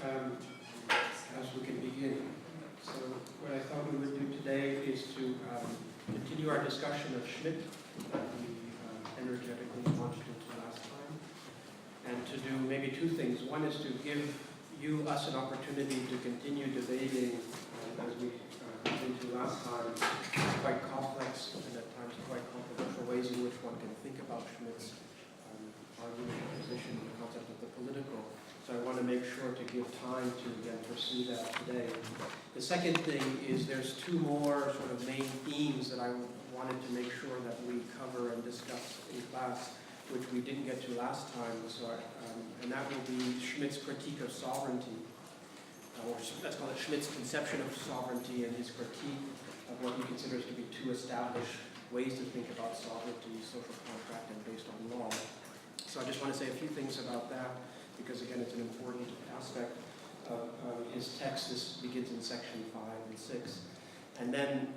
as we can begin. So what I thought we would do today is to continue our discussion of Schmitt that we energetically launched into last time, and to do maybe two things. One is to give us an opportunity to continue debating, as we went into last time, quite complex and at times quite controversial ways in which one can think about Schmitt's argument or position in the concept of the political. So I want to make sure to give time to, again, pursue that today. The second thing is there's two more sort of main themes that I wanted to make sure that we cover and discuss in class, which we didn't get to last time. So and that will be Schmitt's critique of sovereignty, or let's call it Schmitt's conception of sovereignty and his critique of what he considers to be two established ways to think about sovereignty, social contract, and based on law. So I just want to say a few things about that, because again, it's an important aspect of his text. This begins in section 5 and 6. And then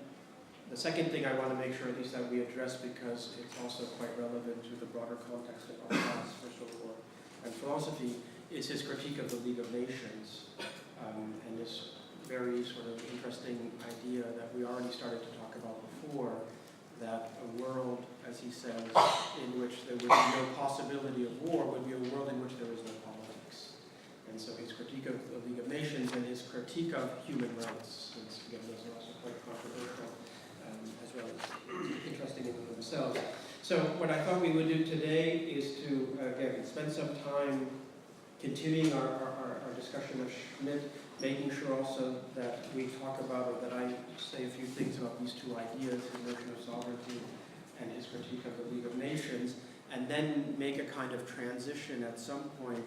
the second thing I want to make sure at least that we address, because it's also quite relevant to the broader context of our class for social war and philosophy, is his critique of the League of Nations, and this very sort of interesting idea that we already started to talk about before, that a world, as he says, in which there would be no possibility of war would be a world in which there is no politics. And so his critique of the League of Nations and his critique of human rights, since again those are also quite controversial, as well as interesting in themselves. So what I thought we would do today is to, again, spend some time continuing our discussion of Schmitt, making sure also that we talk about, or that I say a few things about these two ideas, his notion of sovereignty and his critique of the League of Nations, and then make a kind of transition at some point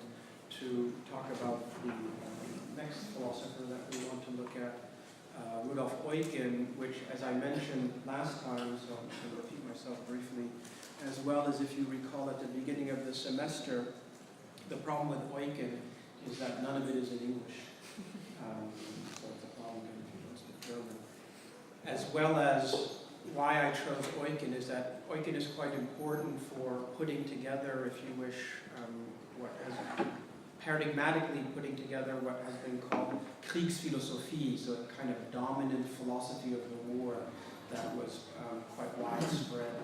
to talk about the next philosopher that we want to look at, Rudolf Eucken, which, as I mentioned last time, so I'm going to repeat myself briefly, as well as if you recall at the beginning of the semester, the problem with Eucken is that none of it is in English. So it's a problem if you don't speak German. As well as why I chose Eucken is that Eucken is quite important for putting together, if you wish, what has paradigmatically putting together what has been called Kriegsphilosophie, so a kind of dominant philosophy of the war that was quite widespread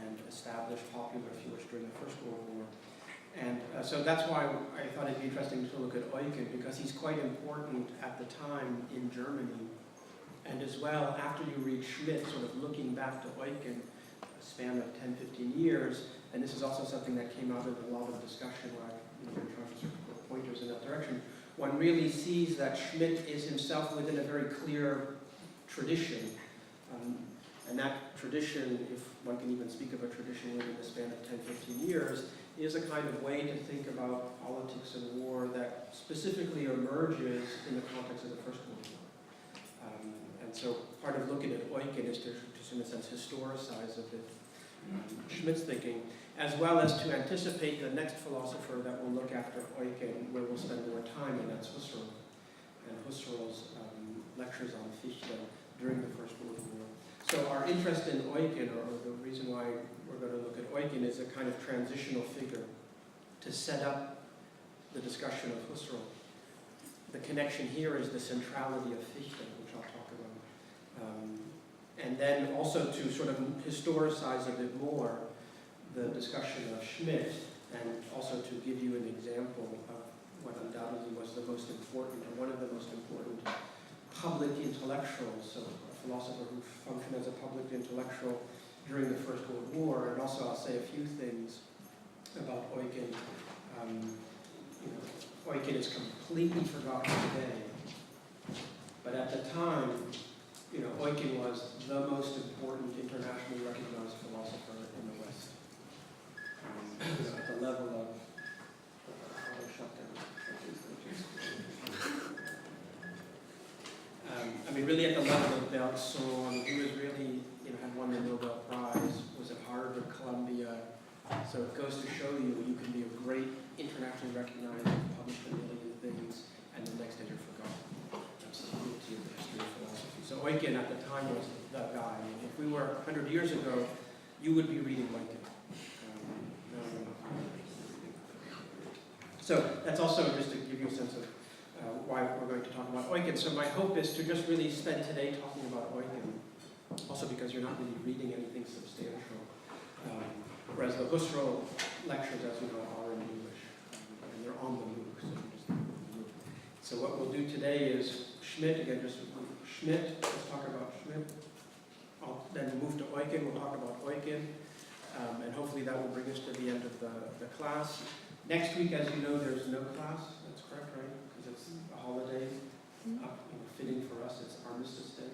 and established, popular, if you wish, during the First World War. And so that's why I thought it'd be interesting to look at Eucken, because he's quite important at the time in Germany. And as well, after you read Schmitt, sort of looking back to Eucken, a span of 10, 15 years, and this is also something that came out of a lot of discussion where I've been trying to sort of put pointers in that direction, one really sees that Schmitt is himself within a very clear tradition. And that tradition, if one can even speak of a tradition within the span of 10, 15 years, is a kind of way to think about politics and war that specifically emerges in the context of the First World War. And so part of looking at Eucken is to in a sense, historicize a bit Schmitt's thinking, as well as to anticipate the next philosopher that will look after Eucken, where we'll spend more time, and that's Husserl, and Husserl's lectures on Fichte during the First World War. So our interest in Eucken, or the reason why we're going to look at Eucken, is a kind of transitional figure to set up the discussion of Husserl. The connection here is the centrality of Fichte, which I'll talk about. And then also to sort of historicize a bit more the discussion of Schmitt, and also to give you an example of what undoubtedly was the most important, or one of the most important public intellectuals, so a philosopher who functioned as a public intellectual during the First World War. And also I'll say a few things about Eucken. Eucken is completely forgotten today, but at the time, Eucken was the most important internationally recognized philosopher in the West. At the level of really at the level of Bergson, who was really, had won the Nobel Prize, was at Harvard, Columbia. So it goes to show you can be a great internationally recognized, published a million things, and the next day you're forgotten. That's the beauty of the history of philosophy. So Eucken at the time was the guy. If we were 100 years ago, you would be reading Eucken. So that's also just to give you a sense of why we're going to talk about Eucken. So my hope is to just really spend today talking about Eucken, also because you're not really reading anything substantial. Whereas the Husserl lectures, as you know, are in English, and they're on the MOOC. So what we'll do today is Schmitt, again, just Schmitt, let's talk about Schmitt. I'll then move to Eucken, we'll talk about Eucken, and hopefully that will bring us to the end of the class. Next week, as you know, there's no class, that's correct, right? Because it's a holiday, fitting for us, it's Armistice Day.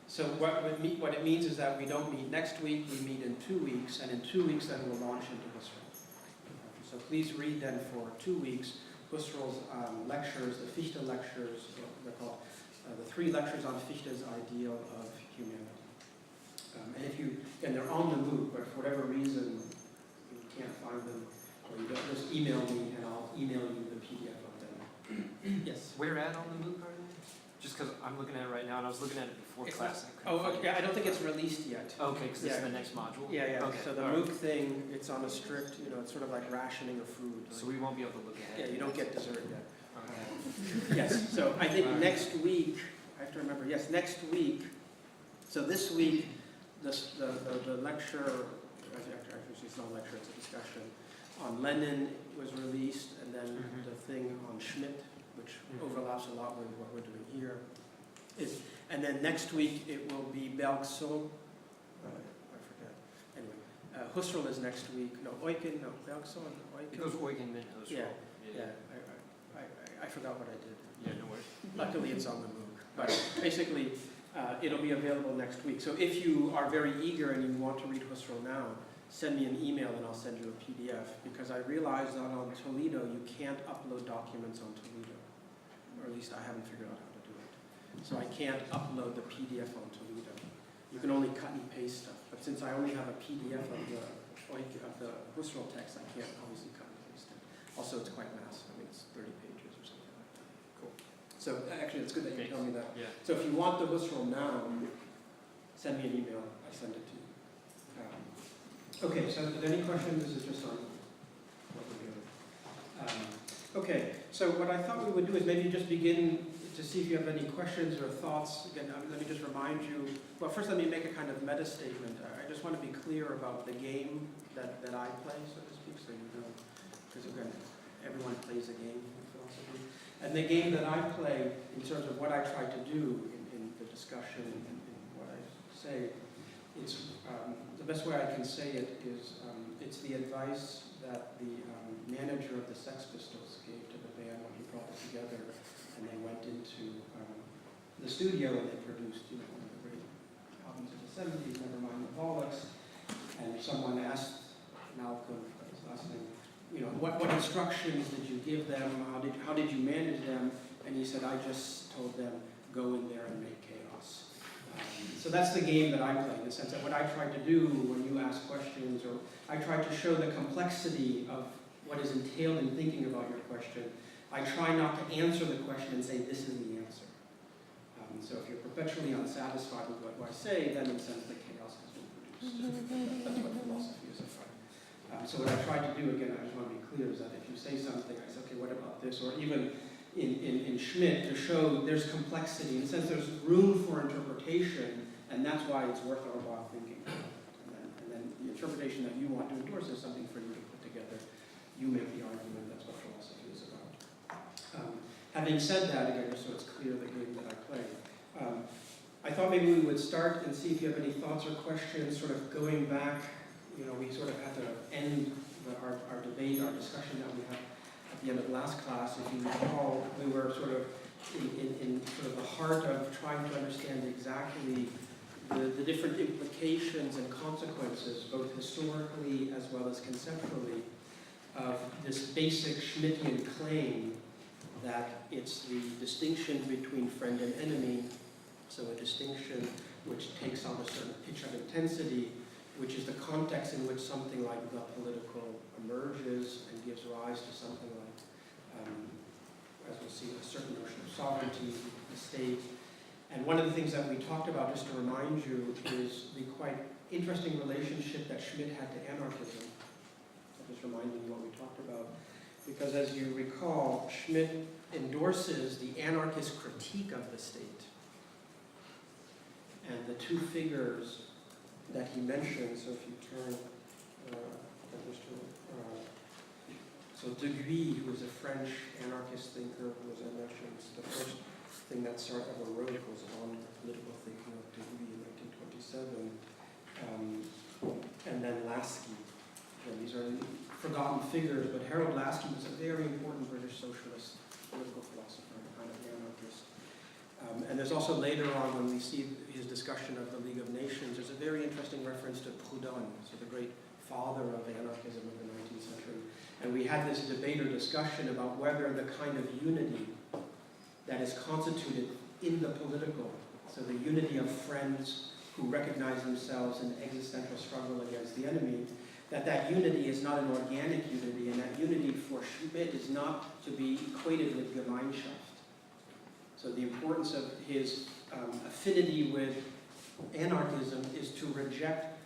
So what it means is that we don't meet next week, we meet in 2 weeks, and in 2 weeks then we'll launch into Husserl. So please read then for 2 weeks Husserl's lectures, the Fichte lectures, they're called the 3 lectures on Fichte's ideal of humanity. And they're on the MOOC, but for whatever reason you can't find them, or you don't, just email me and I'll email you the PDF of them. Yes? Where at on the MOOC are they? Just because I'm looking at it right now, and I was looking at it before It's class. yeah, I don't think it's released yet. Okay, because this is Yeah. the next module? Yeah. Okay, So the all MOOC right. thing, it's on a strict, it's sort of like rationing of food. So we won't be able to look ahead. Yeah, you don't get dessert yet. Okay. Yes, so I think All right. next week, I have to remember, yes, next week, so this week, the lecture, actually it's not a lecture, it's a discussion, on Lenin was released, and then Mhm. the thing on Schmitt, which Mhm. overlaps a lot with what we're doing here. And then next week it will be Bergson, I forget, anyway, Husserl is next week, Eucken, Bergson, It goes Eucken. Eucken, then Husserl. Yeah, I forgot what I did. Yeah, no worries. Luckily it's on the MOOC, but basically it'll be available next week. So if you are very eager and you want to read Husserl now, send me an email and I'll send you a PDF, because I realized that on Toledo you can't upload documents on Toledo, or at least I haven't figured out how to do it. So I can't upload the PDF on Toledo. You can only cut and paste stuff, but since I only have a PDF of the Husserl text, I can't obviously cut and paste it. Also, it's quite massive. I mean, it's 30 pages or something like that. Cool. So actually, it's good that you tell me that. Yeah. So if you want the Husserl now, send me an email. I send it to you. Okay, so are there any questions? This is just on what we're doing. Okay, so what I thought we would do is maybe just begin to see if you have any questions or thoughts. Again, let me just remind you, well, first let me make a kind of meta statement. I just want to be clear about the game that I play, so to speak, so you know, because again, everyone plays a game in philosophy. And the game that I play, in terms of what I try to do in the discussion and in what I say, it's the best way I can say it is it's the advice that the manager of the Sex Pistols gave to the band when he brought it together, and they went into the studio and they produced one of the great albums of the 70s, Nevermind the Bollocks, and someone asked Malcolm, his last name, what instructions did you give them? How did you manage them? And he said, I just told them, go in there and make chaos. So that's the game that I play, in the sense that what I try to do when you ask questions, or I try to show the complexity of what is entailed in thinking about your question. I try not to answer the question and say, this is the answer. So if you're perpetually unsatisfied with what I say, then in a sense the chaos has been produced. That's what philosophy is about. So what I try to do, again, I just want to be clear, is that if you say something, I say, okay, what about this? Or even in Schmitt, to show there's complexity, in the sense there's room for interpretation, and that's why it's worth our while thinking about it. And then the interpretation that you want to endorse is something for you to put together. You make the argument, that's what philosophy is about. Having said that, again, just so it's clear the game that I play, I thought maybe we would start and see if you have any thoughts or questions, sort of going back. We sort of had to end our debate, our discussion that we had at the end of last class. If you recall, we were sort of in sort of the heart of trying to understand exactly the different implications and consequences, both historically as well as conceptually, of this basic Schmittian claim that it's the distinction between friend and enemy, so a distinction which takes on a certain pitch of intensity, which is the context in which something like the political emerges and gives rise to something like, as we'll see, a certain notion of sovereignty, the state. And one of the things that we talked about, just to remind you, is the quite interesting relationship that Schmitt had to anarchism. I'll just remind you what we talked about. because as you recall, Schmitt endorses the anarchist critique of the state. And the two figures that he mentions, so if you turn, so Deguy, who is a French anarchist thinker, who, as I mentioned, is the first thing that sort of wrote was on political thinking of Deguy in 1927, and then Lasky. And these are forgotten figures, but Harold Lasky was a very important British socialist political philosopher, kind of anarchist. And there's also later on, when we see his discussion of the League of Nations, there's a very interesting reference to Proudhon, so the great father of anarchism of the 19th century. And we had this debate or discussion about whether the kind of unity that is constituted in the political, so the unity of friends who recognize themselves in existential struggle against the enemy, that unity is not an organic unity, and that unity for Schmitt is not to be equated with Gemeinschaft. So the importance of his affinity with anarchism is to reject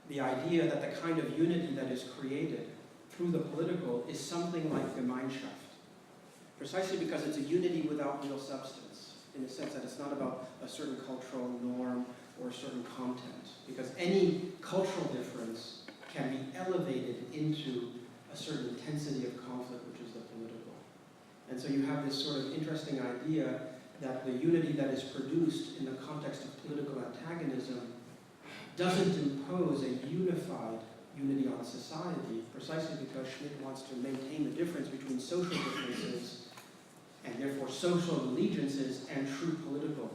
the idea that the kind of unity that is created through the political is something like Gemeinschaft, precisely because it's a unity without real substance, in the sense that it's not about a certain cultural norm or a certain content, because any cultural difference can be elevated into a certain intensity of conflict, which is the political. And so you have this sort of interesting idea that the unity that is produced in the context of political antagonism doesn't impose a unified unity on society, precisely because Schmitt wants to maintain the difference between social differences and therefore social allegiances and true political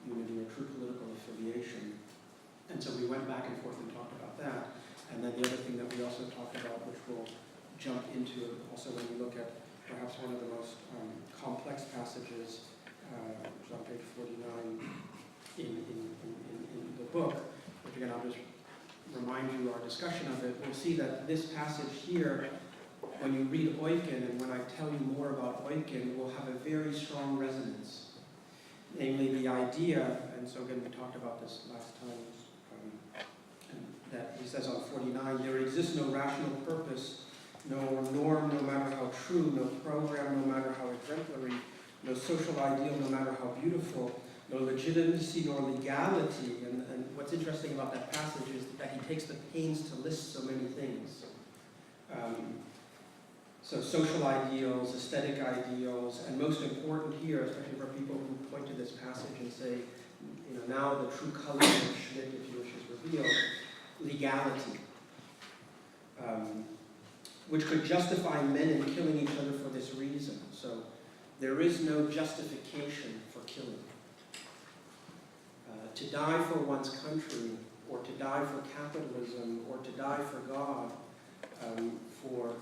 unity or true political affiliation. And so we went back and forth and talked about that. And then the other thing that we also talked about, which we'll jump into also when we look at perhaps one of the most complex passages, which is on page 49 in the book, which again I'll just remind you our discussion of it. We'll see that this passage here, when you read Eucken, and when I tell you more about Eucken, will have a very strong resonance. Namely the idea, and so again we talked about this last time, that he says on 49, there exists no rational purpose, no norm, no matter how true, no program, no matter how exemplary, no social ideal, no matter how beautiful, no legitimacy nor legality. And what's interesting about that passage is that he takes the pains to list so many things. So social ideals, aesthetic ideals, and most important here, especially for people who point to this passage and say, you know, now the true color of Schmitt, if you wish, is revealed, legality, which could justify men in killing each other for this reason. So there is no justification for killing. To die for one's country, or to die for capitalism, or to die for God, for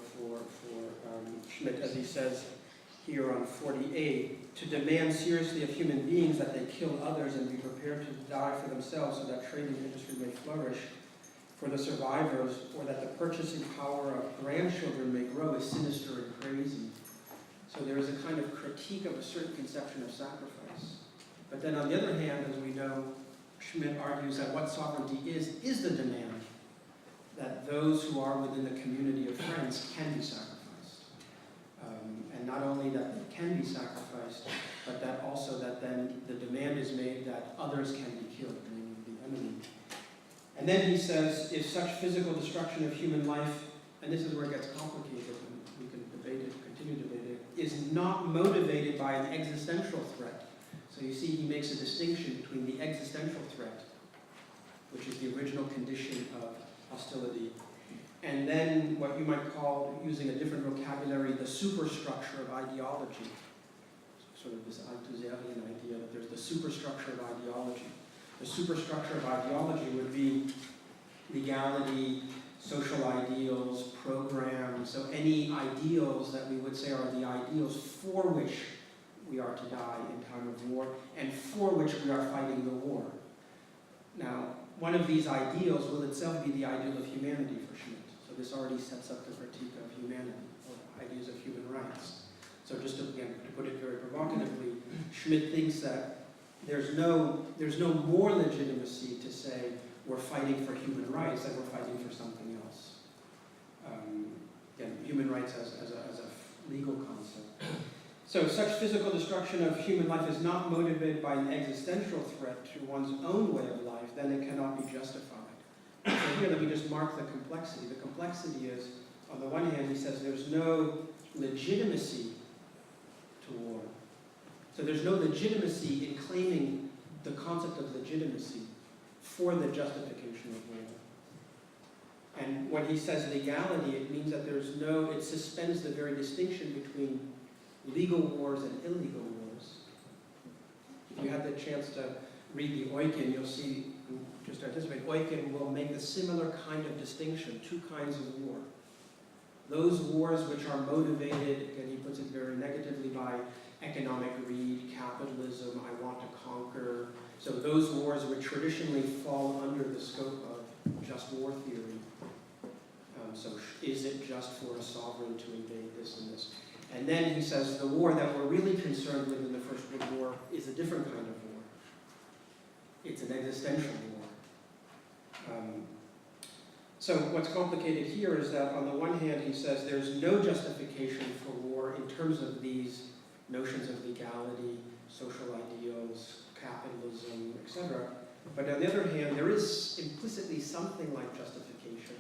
Schmitt, as he says here on 48, to demand seriously of human beings that they kill others and be prepared to die for themselves so that trading industry may flourish for the survivors, or that the purchasing power of grandchildren may grow, is sinister and crazy. So there is a kind of critique of a certain conception of sacrifice. But then on the other hand, as we know, Schmitt argues that what sovereignty is the demand that those who are within the community of friends can be sacrificed. And not only that they can be sacrificed, but that also that then the demand is made that others can be killed, meaning the enemy. And then he says, if such physical destruction of human life, and this is where it gets complicated, and we can debate it, continue to debate it, is not motivated by an existential threat. So you see he makes a distinction between the existential threat, which is the original condition of hostility, and then what you might call, using a different vocabulary, the superstructure of ideology. Sort of this Althusserian idea that there's the superstructure of ideology. The superstructure of ideology would be legality, social ideals, programs, so any ideals that we would say are the ideals for which we are to die in time of war, and for which we are fighting the war. Now, one of these ideals will itself be the ideal of humanity for Schmitt. So this already sets up the critique of humanity, or ideas of human rights. So just to, again, to put it very provocatively, Schmitt thinks that there's no more legitimacy to say we're fighting for human rights than we're fighting for something else. Again, human rights as a legal concept. So such physical destruction of human life is not motivated by an existential threat to one's own way of life, then it cannot be justified. So here, let me just mark the complexity. The complexity is, on the one hand, he says there's no legitimacy to war. So there's no legitimacy in claiming the concept of legitimacy for the justification of war. And when he says legality, it means that it suspends the very distinction between legal wars and illegal wars. If you had the chance to read the Eucken, you'll see, just to anticipate, Eucken will make a similar kind of distinction, two kinds of war. Those wars which are motivated, and he puts it very negatively, by economic greed, capitalism, I want to conquer. So those wars would traditionally fall under the scope of just war theory. So is it just for a sovereign to invade this and this? And then he says the war that we're really concerned with in the First World War is a different kind of war. It's an existential war. So what's complicated here is that on the one hand he says there's no justification for war in terms of these notions of legality, social ideals, capitalism, etc. But on the other hand, there is implicitly something like justification,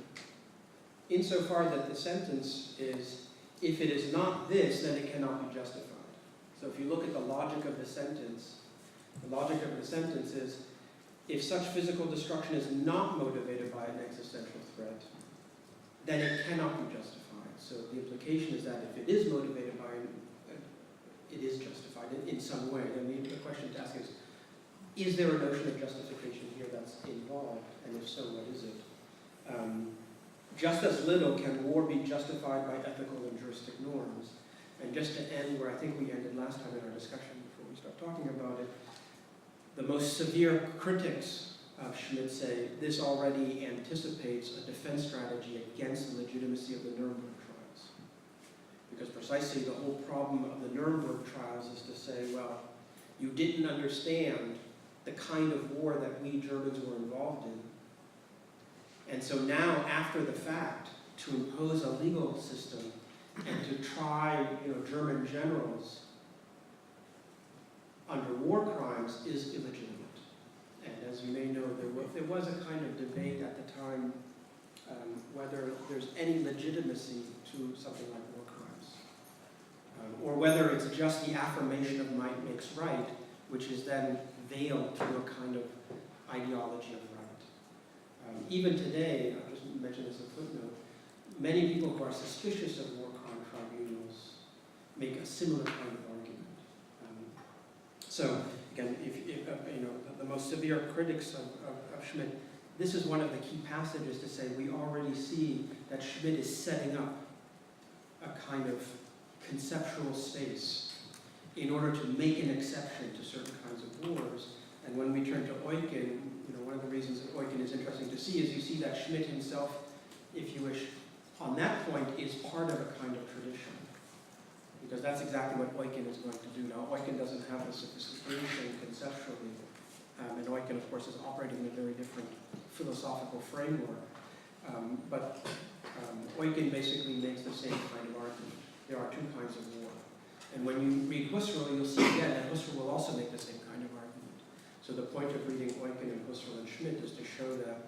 insofar that the sentence is, if it is not this, then it cannot be justified. So if you look at the logic of the sentence is, if such physical destruction is not motivated by an existential threat, then it cannot be justified. So the implication is that if it is motivated by it is justified in some way. Then the question to ask is there a notion of justification here that's involved? And if so, what is it? Just as little can war be justified by ethical and juristic norms. And just to end where I think we ended last time in our discussion before we start talking about it, the most severe critics of Schmitt say this already anticipates a defense strategy against the legitimacy of the Nuremberg trials. Because precisely the whole problem of the Nuremberg trials is to say, well, you didn't understand the kind of war that we Germans were involved in. And so now, after the fact, to impose a legal system and to try, German generals under war crimes is illegitimate. And as you may know, there was a kind of debate at the time whether there's any legitimacy to something like war crimes, or whether it's just the affirmation of might makes right, which is then veiled through a kind of ideology of right. Even today, I'll just mention this as a footnote, many people who are suspicious of war crime tribunals make a similar kind of argument. So again, if the most severe critics of Schmitt, this is one of the key passages to say we already see that Schmitt is setting up a kind of conceptual space in order to make an exception to certain kinds of wars. And when we turn to Eucken, one of the reasons that Eucken is interesting to see is you see that Schmitt himself, if you wish, on that point is part of a kind of tradition. Because that's exactly what Eucken is going to do. Now, Eucken doesn't have the sophistication conceptually, and Eucken, of course, is operating in a very different philosophical framework. But Eucken basically makes the same kind of argument. There are two kinds of war. And when you read Husserl, you'll see again that Husserl will also make the same kind of argument. So the point of reading Eucken and Husserl and Schmitt is to show that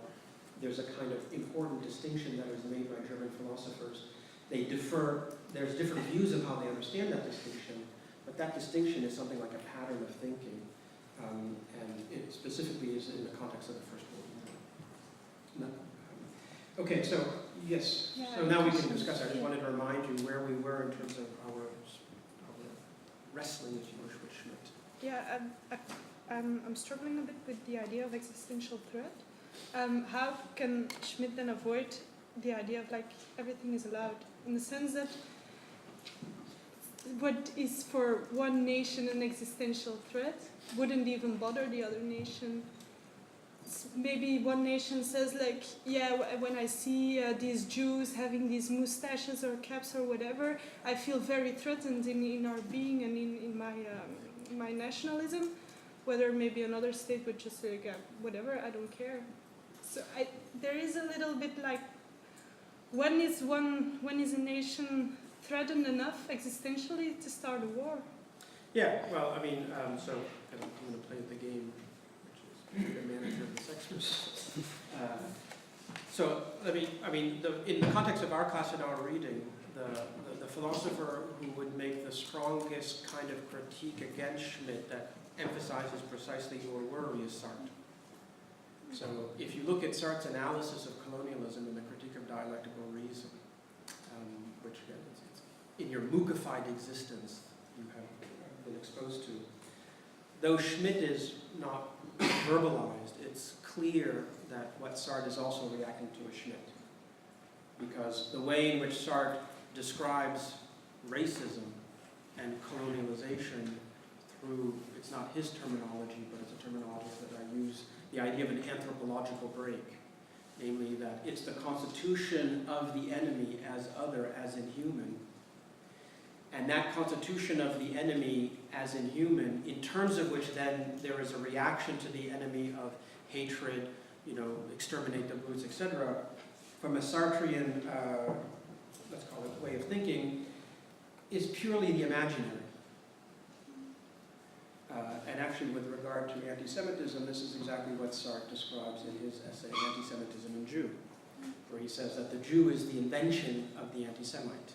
there's a kind of important distinction that is made by German philosophers. There's different views of how they understand that distinction, but that distinction is something like a pattern of thinking, and it specifically is in the context of the First World War. Okay, so yes, Yeah, so now we can discuss. I just wanted to remind you where we were in terms of our wrestling, if you wish, with Schmitt. Yeah, I'm struggling a bit with the idea of existential threat. How can Schmitt then avoid the idea of everything is allowed, in the sense that what is for one nation an existential threat wouldn't even bother the other nation? Maybe one nation says when I see these Jews having these mustaches or caps or whatever, I feel very threatened in our being and in my nationalism. Whether maybe another state would just say, whatever, I don't care. So there is a little bit when is a nation threatened enough existentially to start a war. Yeah, well, I mean, so I'm going to play the game, which is the manager of the Sexters. So, in the context of our class in our reading, the philosopher who would make the strongest kind of critique against Schmitt that emphasizes precisely your worry is Sartre. So, if you look at Sartre's analysis of colonialism in the Critique of Dialectical Reason, which again, it's in your mookified existence you have been exposed to, though Schmitt is not verbalized, it's clear that what Sartre is also reacting to is Schmitt. Because the way in which Sartre describes racism and colonialization through, it's not his terminology, but it's a terminology that I use, the idea of an anthropological break. Namely that it's the constitution of the enemy as other, as inhuman. And that constitution of the enemy as inhuman, in terms of which then there is a reaction to the enemy of hatred, exterminate the brutes, etc., from a Sartrean, let's call it, way of thinking, is purely the imaginary. And actually, with regard to anti-Semitism, this is exactly what Sartre describes in his essay, Anti-Semitism and Jew, where he says that the Jew is the invention of the anti-Semite.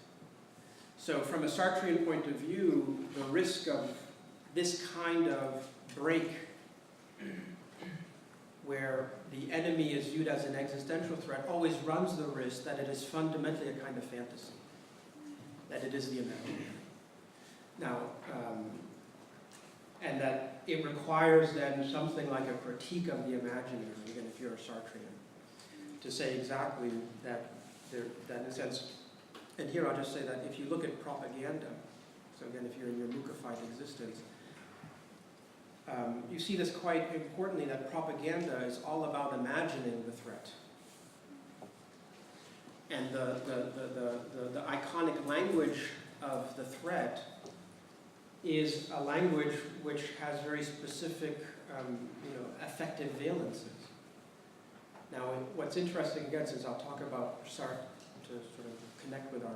So from a Sartrean point of view, the risk of this kind of break where the enemy is viewed as an existential threat always runs the risk that it is fundamentally a kind of fantasy, that it is the imaginary. Now, and that it requires then something like a critique of the imaginary, again, if you're a Sartrean, to say exactly that in a sense, and here I'll just say that if you look at propaganda, so again, if you're in your mookified existence, you see this quite importantly, that propaganda is all about imagining the threat. And the iconic language of the threat is a language which has very specific, affective valences. Now, what's interesting, again, since I'll talk about Sartre to sort of connect with our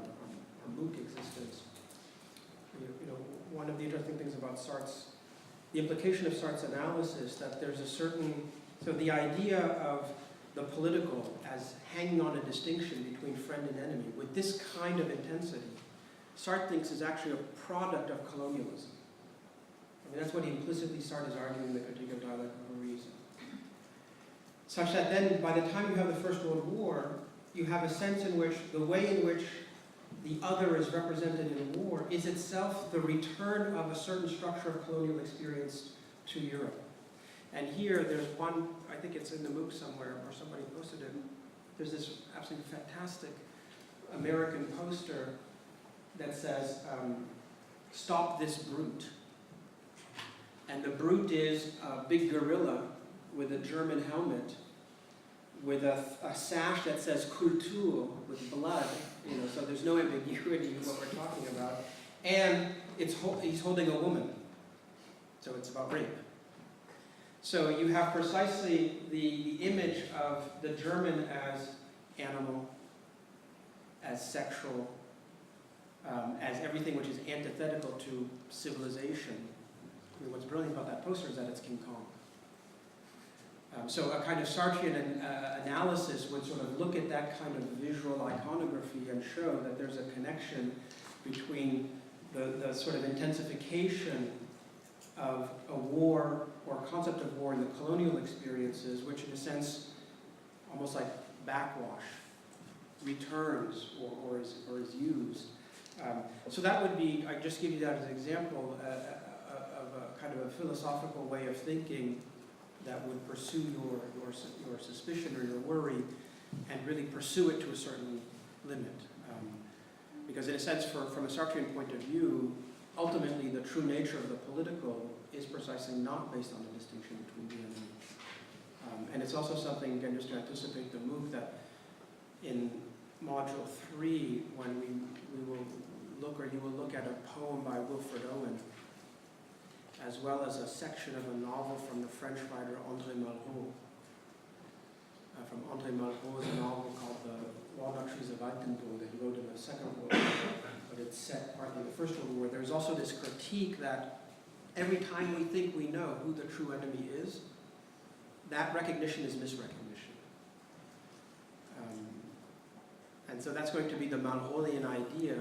MOOC existence, one of the interesting things about Sartre's, the implication of Sartre's analysis, that there's a certain, so the idea of the political as hanging on a distinction between friend and enemy with this kind of intensity, Sartre thinks is actually a product of colonialism. I mean, that's what implicitly Sartre is arguing in the Critique of Dialectical Reason. Such that then, by the time you have the First World War, you have a sense in which the way in which the other is represented in war is itself the return of a certain structure of colonial experience to Europe. And here, there's one, I think it's in the MOOC somewhere, or somebody posted it, there's this absolutely fantastic American poster that says, "Stop this brute." And the brute is a big gorilla with a German helmet, with a sash that says Kultur, with blood, so there's no ambiguity in what we're talking about. And he's holding a woman, so it's about rape. So you have precisely the image of the German as animal, as sexual, as everything which is antithetical to civilization. I mean, what's brilliant about that poster is that it's King Kong. So a kind of Sartrean analysis would sort of look at that kind of visual iconography and show that there's a connection between the sort of intensification of a war or concept of war in the colonial experiences, which in a sense, almost like backwash, returns or is used. So that would be, I just give you that as an example of a kind of a philosophical way of thinking that would pursue your suspicion or your worry and really pursue it to a certain limit. Because in a sense, from a Sartrean point of view, ultimately the true nature of the political is precisely not based on the distinction between the enemy. And it's also something, again, just to anticipate the MOOC, that in Module 3, when we will look, or you will look at a poem by Wilfred Owen, as well as a section of a novel from the French writer André Malraux. From André Malraux's novel called The Walnut Trees of Altenburg that he wrote in the Second World War, but it's set partly in the First World War, there's also this critique that every time we think we know who the true enemy is, that recognition is misrecognition. And so that's going to be the Malraulian idea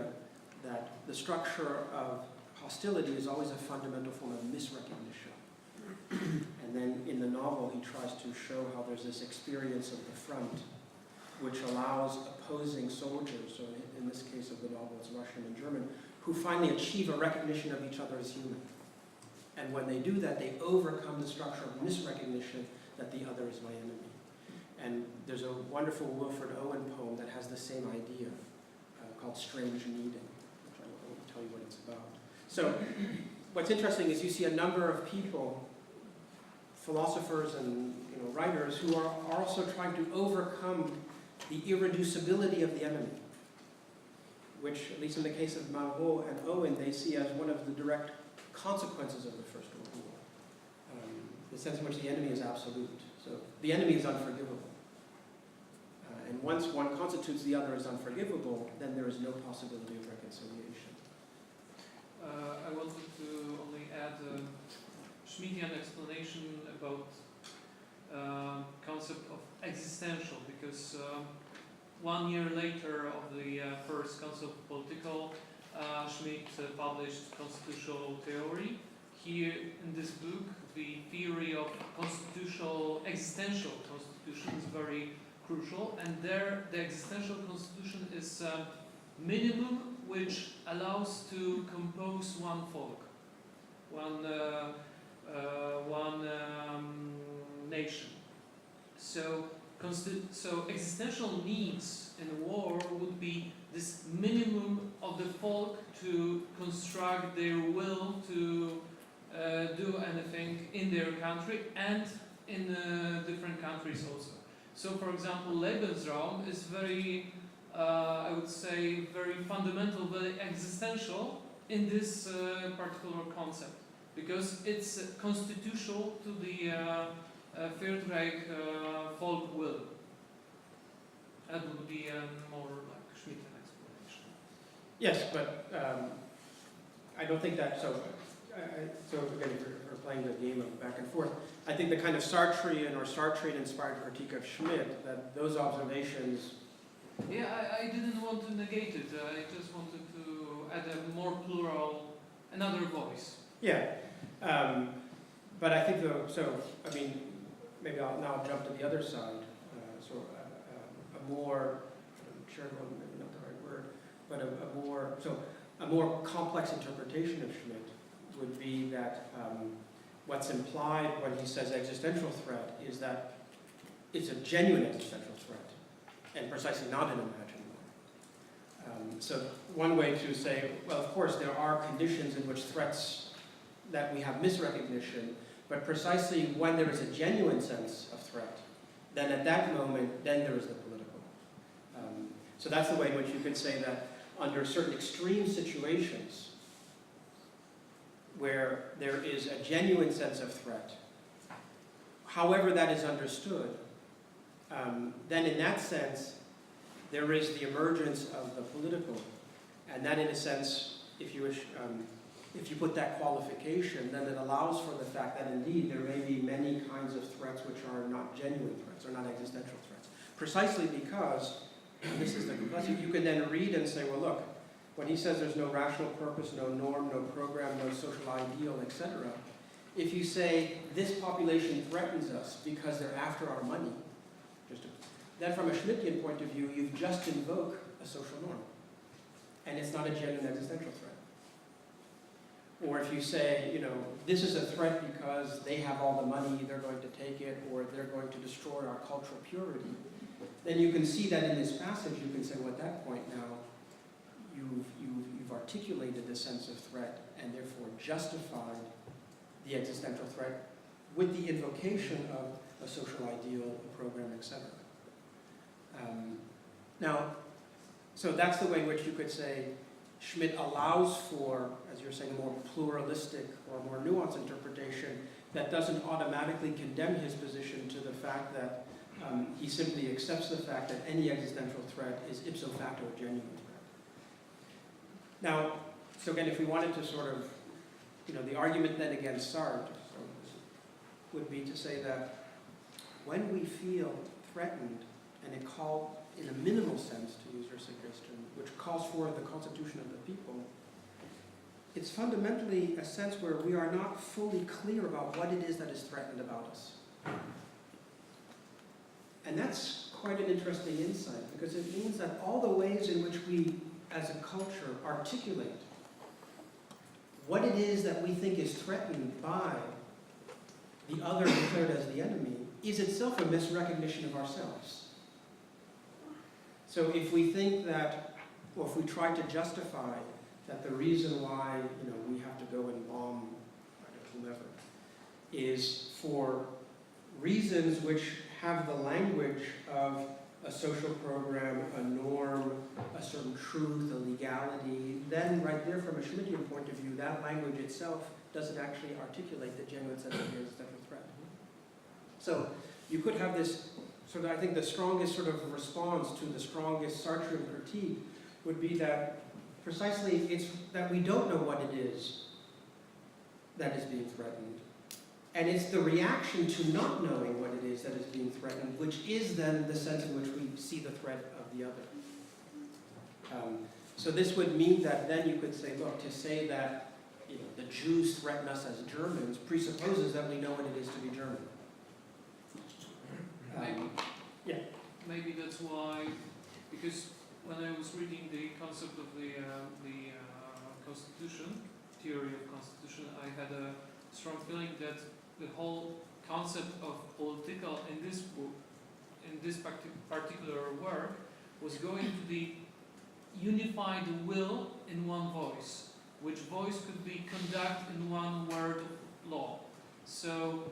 that the structure of hostility is always a fundamental form of misrecognition. And then in the novel, he tries to show how there's this experience of the front, which allows opposing soldiers, so in this case of the novel, it's Russian and German, who finally achieve a recognition of each other as human. And when they do that, they overcome the structure of misrecognition that the other is my enemy. And there's a wonderful Wilfred Owen poem that has the same idea, called Strange Needing, which I won't tell you what it's about. So what's interesting is you see a number of people, philosophers and writers, who are also trying to overcome the irreducibility of the enemy, which, at least in the case of Malraux and Owen, they see as one of the direct consequences of the First World War. The sense in which the enemy is absolute. So the enemy is unforgivable. And once one constitutes the other as unforgivable, then there is no possibility of reconciliation. I wanted to only add a Schmittian explanation about concept of existential, because 1 year later of the first concept of political, Schmitt published constitutional theory. Here in this book, the theory of existential constitution is very crucial, and there the existential constitution is minimum which allows to compose one folk, one nation. So existential needs in war would be this minimum of the folk to construct their will to do anything in their country and in different countries also. So, for example, Lebensraum is very, I would say, very fundamental, very existential in this particular concept, because it's constitutional to the Third Reich folk will. That would be a more like Schmittian explanation. Yes, but I don't think that, so again, if we're playing the game of back and forth, I think the kind of Sartrean or Sartrean-inspired critique of Schmitt, that those observations... Yeah, I didn't want to negate it. I just wanted to add a more plural, another voice. Yeah, but I think I mean, maybe I'll now jump to the other side. A more, charitable, maybe not the right word, but a more complex interpretation of Schmitt would be that what's implied when he says existential threat is that it's a genuine existential threat, and precisely not an imagined one. So one way to say, well, of course, there are conditions in which threats that we have misrecognition, but precisely when there is a genuine sense of threat, then at that moment, then there is the political. So that's the way in which you could say that under certain extreme situations where there is a genuine sense of threat, however that is understood, then in that sense, there is the emergence of the political. And that, in a sense, if you wish, if you put that qualification, then it allows for the fact that indeed there may be many kinds of threats which are not genuine threats, or not existential threats. Precisely because, and this is the complexity, you can then read and say, well, look, when he says there's no rational purpose, no norm, no program, no social ideal, etc., if you say this population threatens us because they're after our money, then from a Schmittian point of view, you've just invoked a social norm. And it's not a genuine existential threat. Or if you say, this is a threat because they have all the money, they're going to take it, or they're going to destroy our cultural purity, then you can see that in this passage, you can say, well, at that point now, you've articulated the sense of threat and therefore justified the existential threat with the invocation of a social ideal, a program, etc. So that's the way in which you could say Schmitt allows for, as you're saying, a more pluralistic or more nuanced interpretation that doesn't automatically condemn his position to the fact that he simply accepts the fact that any existential threat is ipso facto a genuine threat. Now, so again, if we wanted to sort of, the argument then against Sartre would be to say that when we feel threatened, and it calls, in a minimal sense, to use your suggestion, which calls for the constitution of the people, it's fundamentally a sense where we are not fully clear about what it is that is threatened about us. And that's quite an interesting insight, because it means that all the ways in which we, as a culture, articulate what it is that we think is threatened by the other declared as the enemy is itself a misrecognition of ourselves. So if we think that, or if we try to justify that the reason why we have to go and bomb whomever is for reasons which have the language of a social program, a norm, a certain truth, a legality, then right there from a Schmittian point of view, that language itself doesn't actually articulate the genuine sense of the existential threat. So you could have this sort of, I think the strongest sort of response to the strongest Sartrean critique would be that precisely it's that we don't know what it is that is being threatened. And it's the reaction to not knowing what it is that is being threatened, which is then the sense in which we see the threat of the other. So this would mean that then you could say, look, to say that the Jews threaten us as Germans presupposes that we know what it is to be German. Maybe that's why, because when I was reading the concept of the constitution, theory of constitution, I had a strong feeling that the whole concept of political in this book, in this particular work, was going to be unify the will in one voice, which voice could be conduct in one word of law. So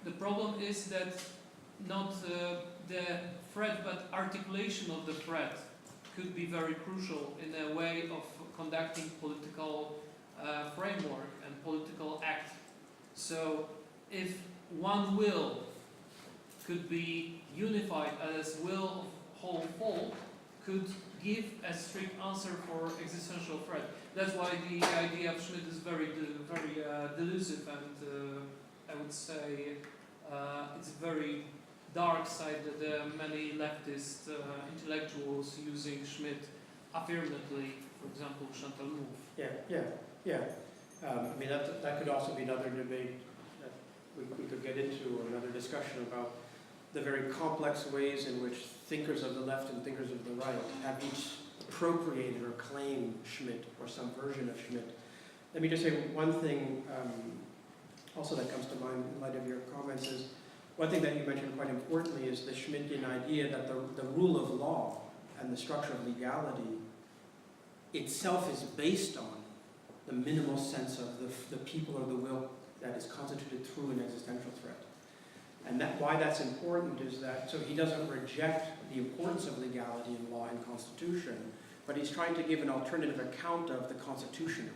the problem is that not the threat, but articulation of the threat could be very crucial in a way of conducting political framework and political act. So if one will could be unified as will of whole folk, could give a strict answer for existential threat. That's why the idea of Schmitt is very delusive, and I would say it's very dark side that many leftist intellectuals using Schmitt affirmatively, for example, Chantal Mouffe. Yeah. I mean, that could also be another debate that we could get into, or another discussion about the very complex ways in which thinkers of the left and thinkers of the right have each appropriated or claimed Schmitt or some version of Schmitt. Let me just say one thing also that comes to mind in light of your comments is, one thing that you mentioned quite importantly is the Schmittian idea that the rule of law and the structure of legality itself is based on the minimal sense of the people or the will that is constituted through an existential threat. And why that's important is that, so he doesn't reject the importance of legality in law and constitution, but he's trying to give an alternative account of the Constitution.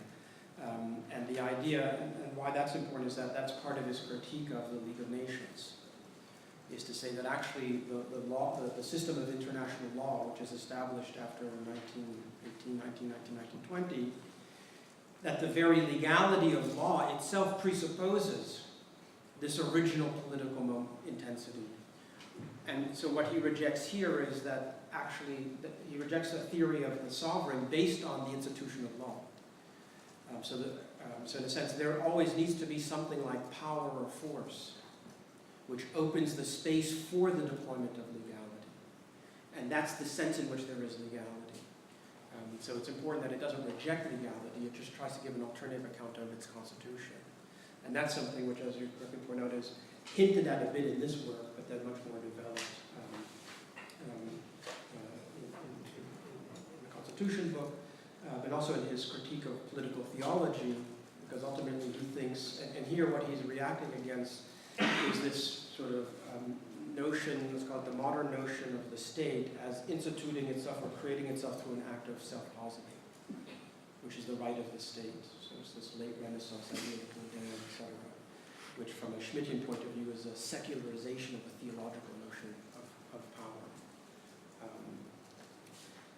And the idea, and why that's important, is that that's part of his critique of the League of Nations, is to say that actually the system of international law, which is established after 1920, that the very legality of law itself presupposes this original political intensity. And so what he rejects here is that actually he rejects a theory of the sovereign based on the institution of law. So in a sense, there always needs to be something like power or force, which opens the space for the deployment of legality. And that's the sense in which there is legality. So it's important that it doesn't reject legality, it just tries to give an alternative account of its constitution. And that's something which, as you correctly point out, is hinted at a bit in this work, but then much more developed in the Constitution book, but also in his critique of political theology, because ultimately he thinks, and here what he's reacting against is this sort of notion, let's call it the modern notion of the state as instituting itself or creating itself through an act of self-positing, which is the right of the state. So it's this late Renaissance idea of Träger, etc., which from a Schmittian point of view is a secularization of the theological notion of power.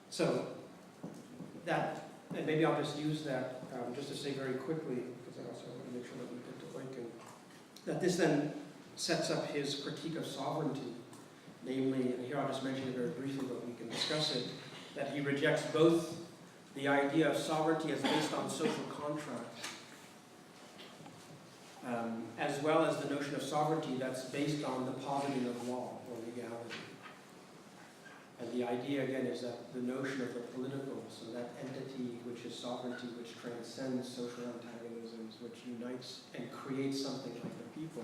So that, and maybe I'll just use that just to say very quickly, because I also want to make sure that we get to Eucken, that this then sets up his critique of sovereignty. Namely, and here I'll just mention it very briefly, but we can discuss it, that he rejects both the idea of sovereignty as based on social contract, as well as the notion of sovereignty that's based on the positing of law or legality. And the idea, again, is that the notion of the political, so that entity which is sovereignty, which transcends social antagonisms, which unites and creates something like the people,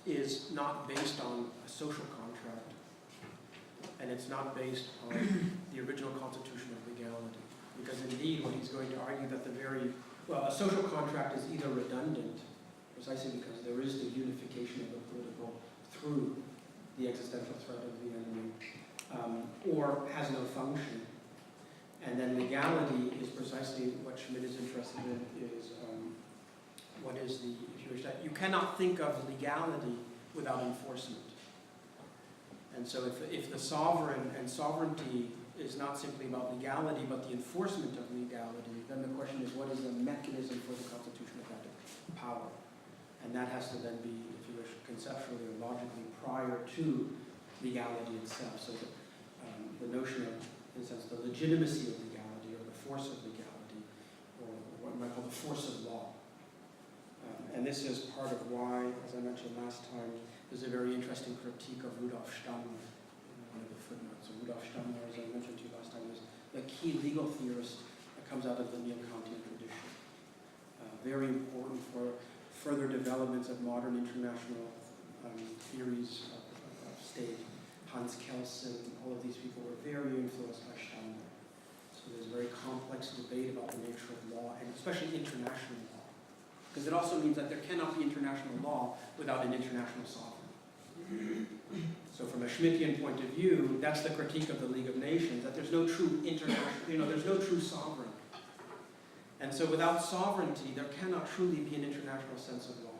is not based on a social contract, and it's not based on the original constitution of legality. Because indeed, what he's going to argue that a social contract is either redundant, precisely because there is the unification of the political through the existential threat of the enemy, or has no function. And then legality is precisely what Schmitt is interested in, is what is the, if you wish, that you cannot think of legality without enforcement. And so if the sovereign and sovereignty is not simply about legality, but the enforcement of legality, then the question is, what is the mechanism for the constitution of that power? And that has to then be, if you wish, conceptually or logically prior to legality itself. So the notion of, in a sense, the legitimacy of legality, or the force of legality, or what you might call the force of law. And this is part of why, as I mentioned last time, there's a very interesting critique of Rudolf Stammler in one of the footnotes. So Rudolf Stammler, as I mentioned to you last time, is the key legal theorist that comes out of the neo-Kantian tradition. Very important for further developments of modern international theories of state. Hans Kelsen, all of these people were very influenced by Stammler. So there's a very complex debate about the nature of law, and especially international law. Because it also means that there cannot be international law without an international sovereign. So from a Schmittian point of view, that's the critique of the League of Nations, that there's no true international, there's no true sovereign. And so without sovereignty, there cannot truly be an international sense of law.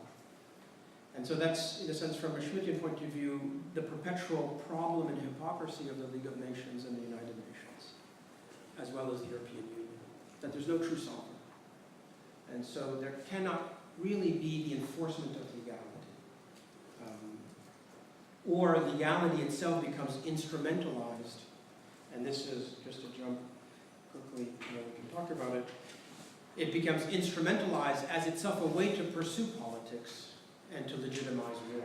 And so that's, in a sense, from a Schmittian point of view, the perpetual problem and hypocrisy of the League of Nations and the United Nations, as well as the European Union, that there's no true sovereign. And so there cannot really be the enforcement of legality. Or legality itself becomes instrumentalized, and this is, just to jump quickly, we can talk about it, it becomes instrumentalized as itself a way to pursue politics and to legitimize war.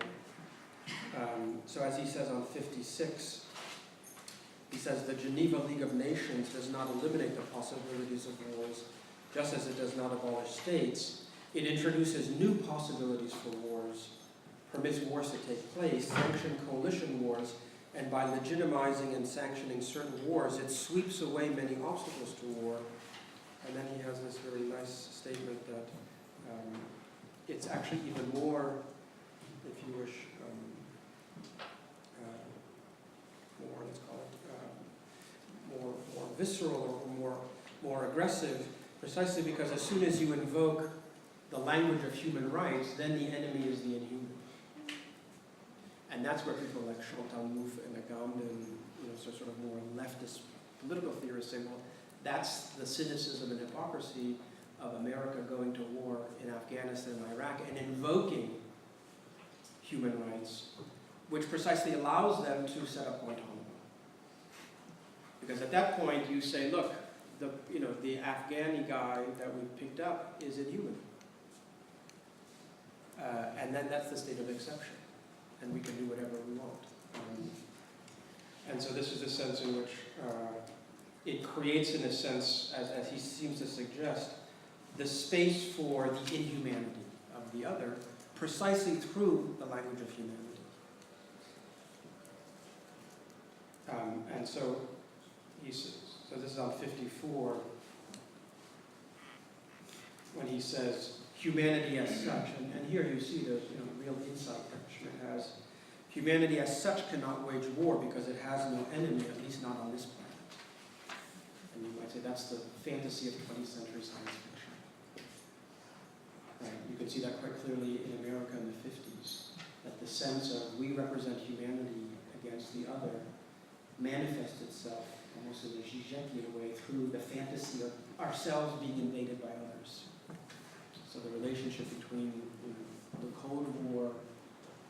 So as he says on 56, he says, the Geneva League of Nations does not eliminate the possibilities of wars, just as it does not abolish states. It introduces new possibilities for wars, permits wars to take place, sanctions coalition wars, and by legitimizing and sanctioning certain wars, it sweeps away many obstacles to war. And then he has this very nice statement that it's actually even more, if you wish, more, let's call it, more visceral or more aggressive, precisely because as soon as you invoke the language of human rights, then the enemy is the inhuman. And that's where people like Chantal Mouffe and Agamben, sort of more leftist political theorists say, well, that's the cynicism and hypocrisy of America going to war in Afghanistan and Iraq and invoking human rights, which precisely allows them to set up Guantanamo. Because at that point you say, look, the Afghani guy that we picked up is inhuman. And then that's the state of exception. And we can do whatever we want. And so this is a sense in which it creates, in a sense, as he seems to suggest, the space for the inhumanity of the other, precisely through the language of humanity. And so he says, so this is on 54, when he says, humanity as such, and here you see the real insight that Schmitt has. Humanity as such cannot wage war because it has no enemy, at least not on this planet. And you might say that's the fantasy of 20th century science fiction. You can see that quite clearly in America in the 50s, that the sense of we represent humanity against the other manifests itself almost in a Zizek'ian way, through the fantasy of ourselves being invaded by others. So the relationship between the Cold War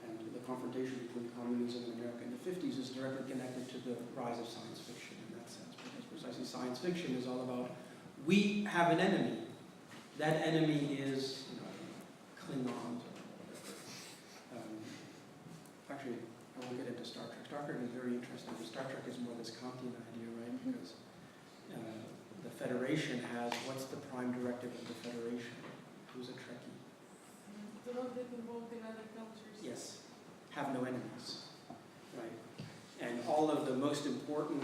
and the confrontation between communism and America in the 50s is directly connected to the rise of science fiction in that sense, because precisely science fiction is all about, we have an enemy. That enemy is, Klingons or whatever. Actually, I won't get into Star Trek. Star Trek is very interesting. Star Trek is more this Kantian idea, right? Because the Federation has, what's the prime directive of the Federation? Who's a Trekkie? Do not get involved in other cultures. Yes. Have no enemies, right? And all of the most important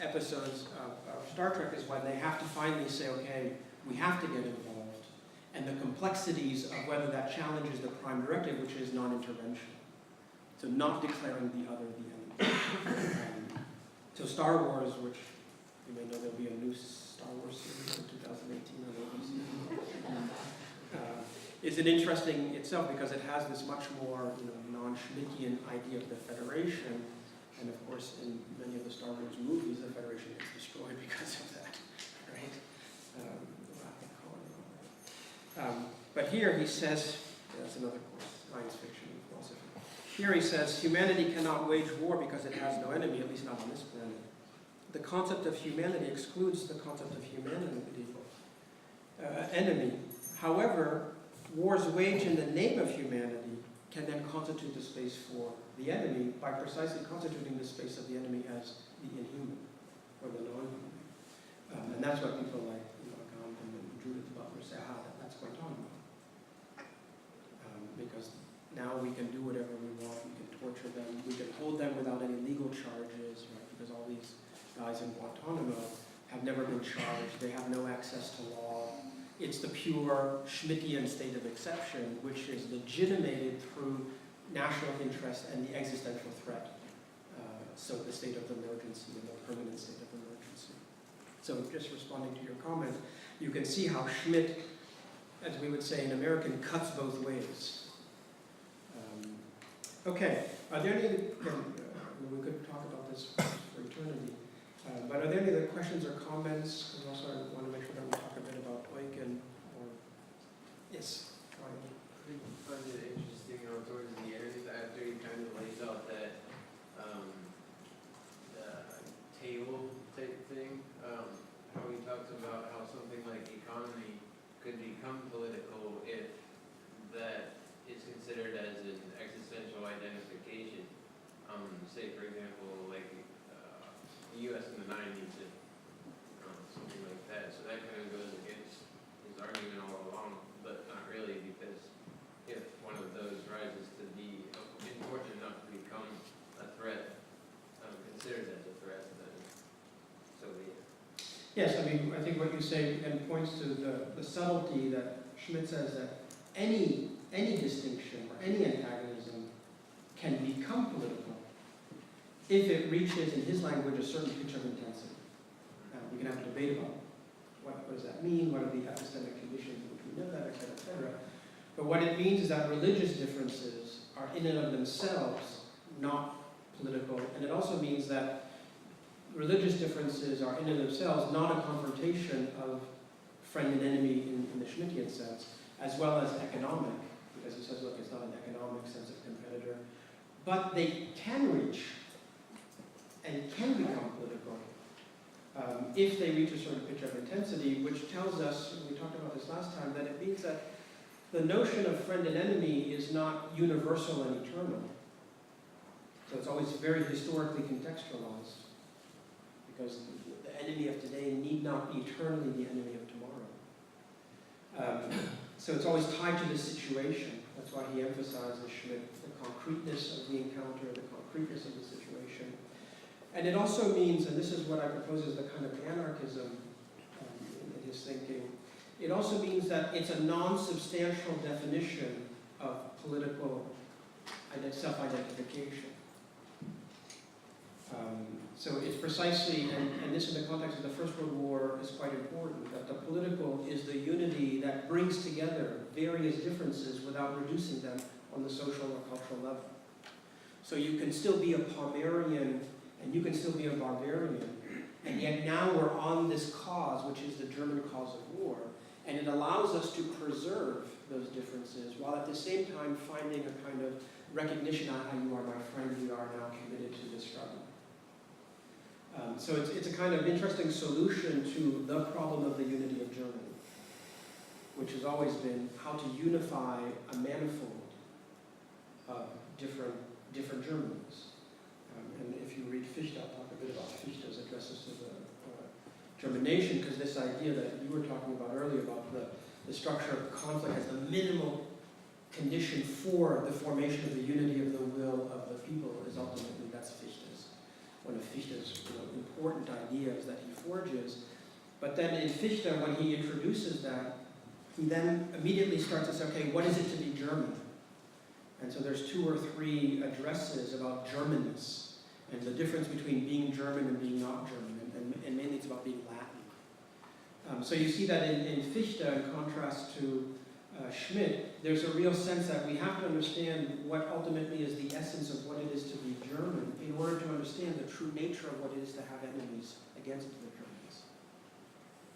episodes of Star Trek is when they have to finally say, okay, we have to get involved. And the complexities of whether that challenges the prime directive, which is non-intervention. So not declaring the other the enemy. So Star Wars, which you may know there'll be a new Star Wars series in 2018 on ABC, is an interesting itself because it has this much more non-Schmittian idea of the Federation. And of course, in many of the Star Wars movies, the Federation gets destroyed because of that, right? But here he says, that's another course, science fiction and philosophy. Here he says, humanity cannot wage war because it has no enemy, at least not on this planet. The concept of humanity excludes the concept of humanity, enemy. However, wars waged in the name of humanity can then constitute the space for the enemy by precisely constituting the space of the enemy as the inhuman or the non-human. And that's what people like Gandhi and Judith Butler say, that's Guantanamo. Because now we can do whatever we want, we can torture them, we can hold them without any legal charges, right? Because all these guys in Guantanamo have never been charged, they have no access to law. It's the pure Schmittian state of exception, which is legitimated through national interest and the existential threat. So the state of emergency and the permanent state of emergency. So just responding to your comment, you can see how Schmitt, as we would say in American, cuts both ways. Okay, are there any, we could talk about this for eternity, but are there any other questions or comments? And also I want to make sure that we talk a bit about Eucken or, yes, Ryan. I find it interesting towards the end after he kind of lays out that table type thing, how he talks about how something like economy could become political if that is considered as an existential identification. Say, for example, like the U.S. in the 90s, something like that. So that kind of goes against his argument all along, but not really, because if one of those rises to be important enough to become a threat, considered as a threat, then so be it. Yes, I mean, I think what you say and points to the subtlety that Schmitt says that any distinction or any antagonism can become political if it reaches, in his language, a certain pitch of intensity. We can have a debate about what does that mean, what are the epistemic conditions in which we know that, et cetera, et cetera. But what it means is that religious differences are in and of themselves not political, and it also means that religious differences are in and of themselves not a confrontation of friend and enemy in the Schmittian sense, as well as economic, because he says, look, it's not an economic sense of competitor, but they can reach and can become political if they reach a certain pitch of intensity, which tells us, and we talked about this last time, that it means that the notion of friend and enemy is not universal and eternal. So it's always very historically contextualized, because the enemy of today need not be eternally the enemy of tomorrow. So it's always tied to the situation. That's why he emphasizes, Schmitt, the concreteness of the encounter, the concreteness of the situation. And it also means, and this is what I propose as the kind of anarchism in his thinking, it also means that it's a non-substantial definition of political self-identification. So it's precisely, and this in the context of the First World War is quite important, that the political is the unity that brings together various differences without reducing them on the social or cultural level. So you can still be a Pomeranian and you can still be a barbarian, And yet now we're on this cause, which is the German cause of war, and it allows us to preserve those differences while at the same time finding a kind of recognition on how you are my friend, we are now committed to this struggle. So it's a kind of interesting solution to the problem of the unity of Germany, which has always been how to unify a manifold of different Germanies. And if you read Fichte, I'll talk a bit about Fichte's addresses to the German nation, because this idea that you were talking about earlier about the structure of conflict as the minimal condition for the formation of the unity of the will of the people is ultimately, that's Fichte's, one of Fichte's important ideas that he forges. But then in Fichte, when he introduces that, he then immediately starts to say, okay, what is it to be German? And so there's 2 or 3 addresses about Germanness and the difference between being German and being not German, and mainly it's about being Latin. So you see that in Fichte, in contrast to Schmitt, there's a real sense that we have to understand what ultimately is the essence of what it is to be German in order to understand the true nature of what it is to have enemies against the Germans.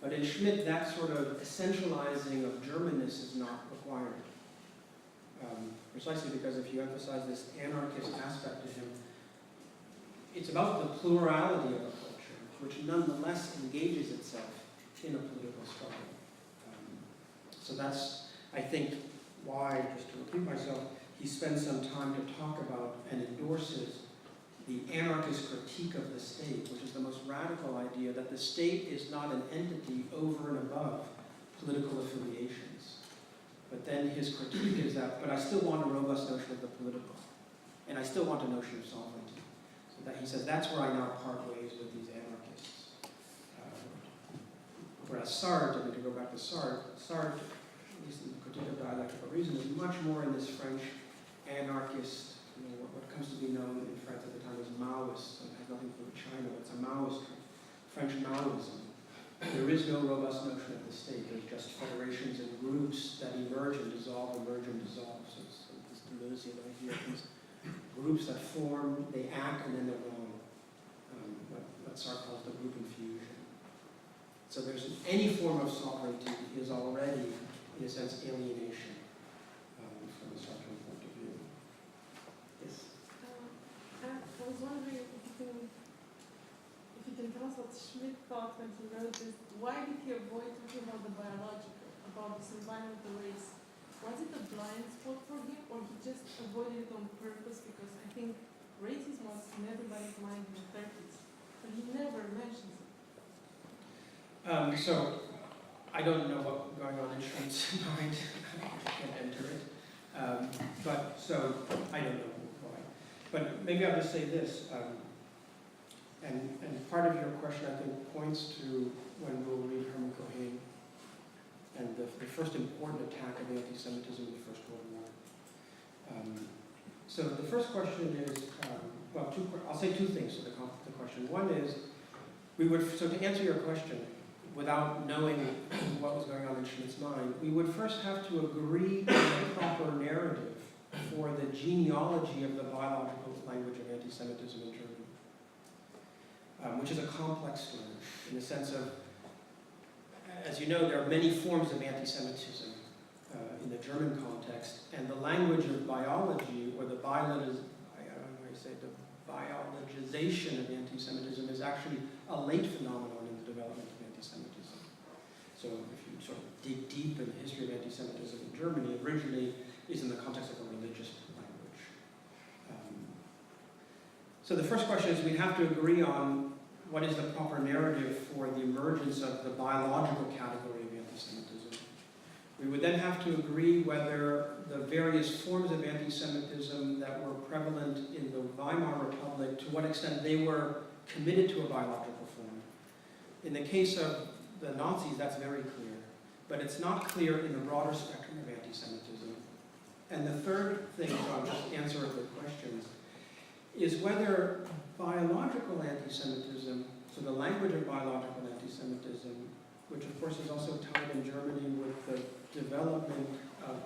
But in Schmitt, that sort of essentializing of Germanness is not required. Precisely because if you emphasize this anarchist aspect to him, it's about the plurality of a culture, which nonetheless engages itself in a political struggle. So that's, I think, why, just to repeat myself, he spends some time to talk about and endorses the anarchist critique of the state, which is the most radical idea that the state is not an entity over and above political affiliations. But then his critique is that, but I still want a robust notion of the political, and I still want a notion of sovereignty. So that he says that's where I now part ways with these anarchists. Whereas Sartre, to go back to Sartre, at least in the Critique of Dialectical Reason, is much more in this French anarchist, what comes to be known in France at the time as Maoist. So it has nothing to do with China, it's a Maoist, French Maoism. There is no robust notion of the state. There's just federations and groups that emerge and dissolve, emerge and dissolve. So it's this Deleuzian idea, these groups that form, they act, and then they're gone. What Sartre calls the group infusion. So there's any form of sovereignty is already, in a sense, alienation from a Sartrean point of view. Yes? I was wondering if you can tell us what Schmitt thought when he wrote this. Why did he avoid talking about the biological, about this environmental race? Was it a blind spot for him, or he just avoided it on purpose? Because I think racism was in everybody's mind in the 30s, but he never mentions it. So I don't know what's going on in Schmitt's mind. I can't enter it. But so I don't know why. But maybe I'll just say this. And part of your question, I think, points to when we'll read Hermann Cohen and the first important attack of anti-Semitism in the First World War. So the first question is, I'll say 2 things to the question. One is, so to answer your question, without knowing what was going on in Schmitt's mind, we would first have to agree on the proper narrative for the genealogy of the biological language of anti-Semitism in Germany. Which is a complex story in the sense of, as you know, there are many forms of anti-Semitism in the German context, and the language of biology, or the biologization of anti-Semitism is actually a late phenomenon in the development of anti-Semitism. So if you sort of dig deep in the history of anti-Semitism in Germany, originally is in the context of a religious language. So the first question is, we have to agree on what is the proper narrative for the emergence of the biological category of anti-Semitism. We would then have to agree whether the various forms of anti-Semitism that were prevalent in the Weimar Republic, to what extent they were committed to a biological form. In the case of the Nazis, that's very clear, but it's not clear in the broader spectrum of anti-Semitism. And the third thing, so I'll just answer the questions, is whether biological anti-Semitism, so the language of biological anti-Semitism, which of course is also tied in Germany with the development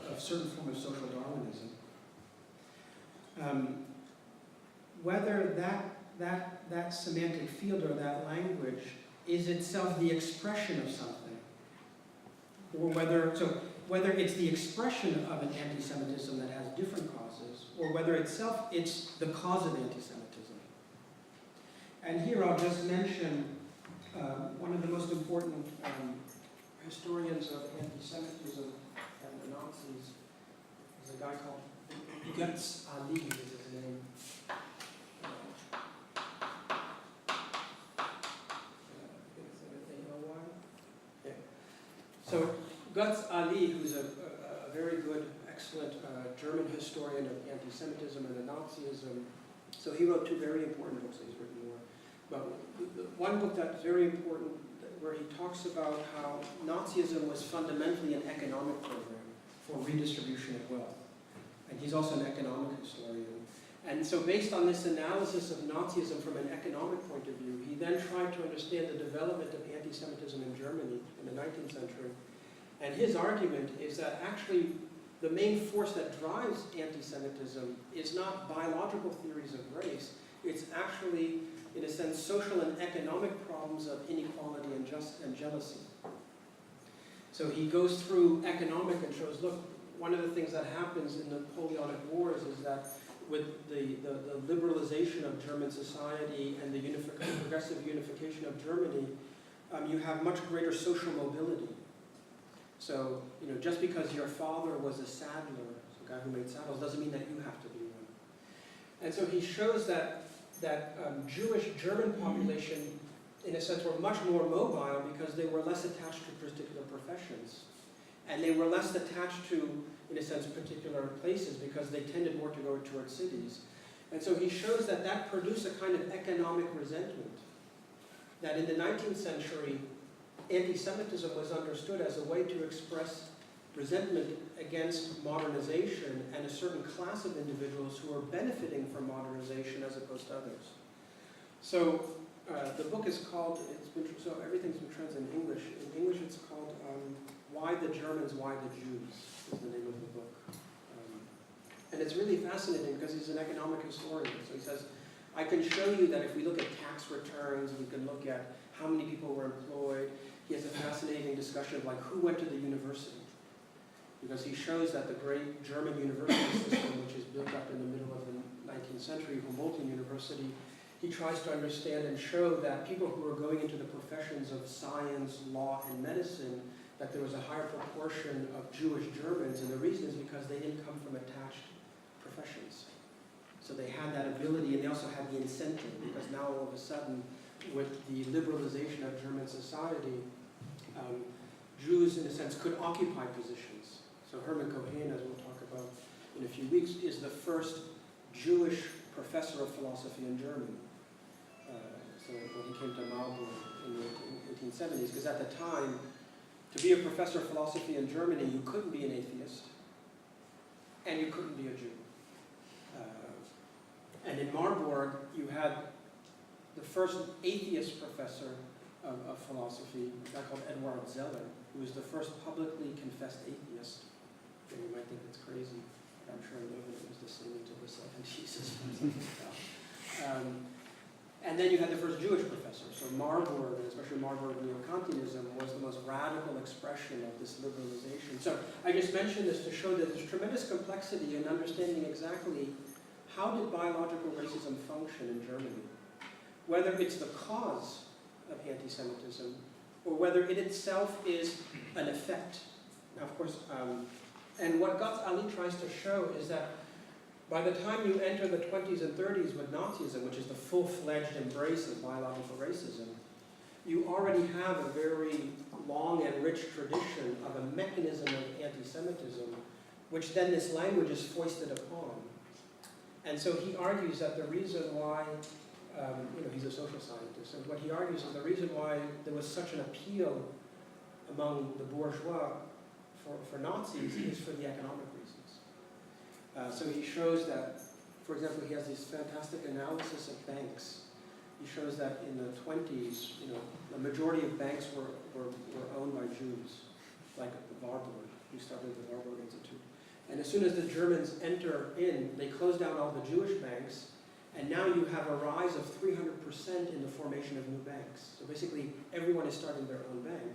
of certain form of social Darwinism, whether that that semantic field or that language is itself the expression of something, or whether it's the expression of an anti-Semitism that has different causes, or whether it's the cause of anti-Semitism. And here I'll just mention one of the most important historians of anti-Semitism and the Nazis is a guy called Götz Ali, is his name. So Götz Ali, who's a very good, excellent German historian of anti-Semitism and the Nazism, so he wrote two very important books. He's written more, but the one book that's very important, where he talks about how Nazism was fundamentally an economic program for redistribution of wealth, and he's also an economic historian. And so based on this analysis of Nazism from an economic point of view, he then tried to understand the development of anti-Semitism in Germany in the 19th century. And his argument is that actually the main force that drives anti-Semitism is not biological theories of race, it's actually, in a sense, social and economic problems of inequality and jealousy. So he goes through economic and shows, look, one of the things that happens in the Napoleonic Wars is that with the liberalization of German society and the progressive unification of Germany, you have much greater social mobility. So, just because your father was a saddler, a guy who made saddles, doesn't mean that you have to be one. And so he shows that Jewish German population, in a sense, were much more mobile because they were less attached to particular professions. And they were less attached to, in a sense, particular places because they tended more to go towards cities. And so he shows that produced a kind of economic resentment. That in the 19th century, anti-Semitism was understood as a way to express resentment against modernization and a certain class of individuals who are benefiting from modernization as opposed to others. So the book is called, so everything's been translated in English. In English it's called Why the Germans, Why the Jews is the name of the book. And it's really fascinating because he's an economic historian. So he says, I can show you that if we look at tax returns, we can look at how many people were employed. He has a fascinating discussion of who went to the university. Because he shows that the great German university system, which is built up in the middle of the 19th century, Humboldtian University, he tries to understand and show that people who are going into the professions of science, law, and medicine, that there was a higher proportion of Jewish Germans, and the reason is because they didn't come from attached professions. So they had that ability, and they also had the incentive, because now all of a sudden, with the liberalization of German society, Jews, in a sense, could occupy positions. So Hermann Cohen, as we'll talk about in a few weeks, is the first Jewish professor of philosophy in Germany. So when he came to Marburg in the 1870s, because at the time, to be a professor of philosophy in Germany, you couldn't be an atheist, and you couldn't be a Jew. And in Marburg, you had the first atheist professor of philosophy, a guy called Eduard Zeller, who was the first publicly confessed atheist. And you might think that's crazy, but I'm sure in Leuven it was the same until the 70s. And then you had the first Jewish professor. So Marburg, and especially Marburg Neo-Kantianism, was the most radical expression of this liberalization. So I just mentioned this to show that there's tremendous complexity in understanding exactly how did biological racism function in Germany. Whether it's the cause of anti-Semitism, or whether it itself is an effect. Now, of course, and what Götz Ali tries to show is that by the time you enter the 20s and 30s with Nazism, which is the full-fledged embrace of biological racism, you already have a very long and rich tradition of a mechanism of anti-Semitism, which then this language is foisted upon. And so he argues that the reason why, he's a social scientist, and what he argues is the reason why there was such an appeal among the bourgeois for Nazis is for the economic reasons. So he shows that, for example, he has this fantastic analysis of banks. He shows that in the 20s, the majority of banks were owned by Jews, like Warburg, who started the Warburg Institute. And as soon as the Germans enter in, they close down all the Jewish banks, And now you have a rise of 300% in the formation of new banks. So basically, everyone is starting their own bank.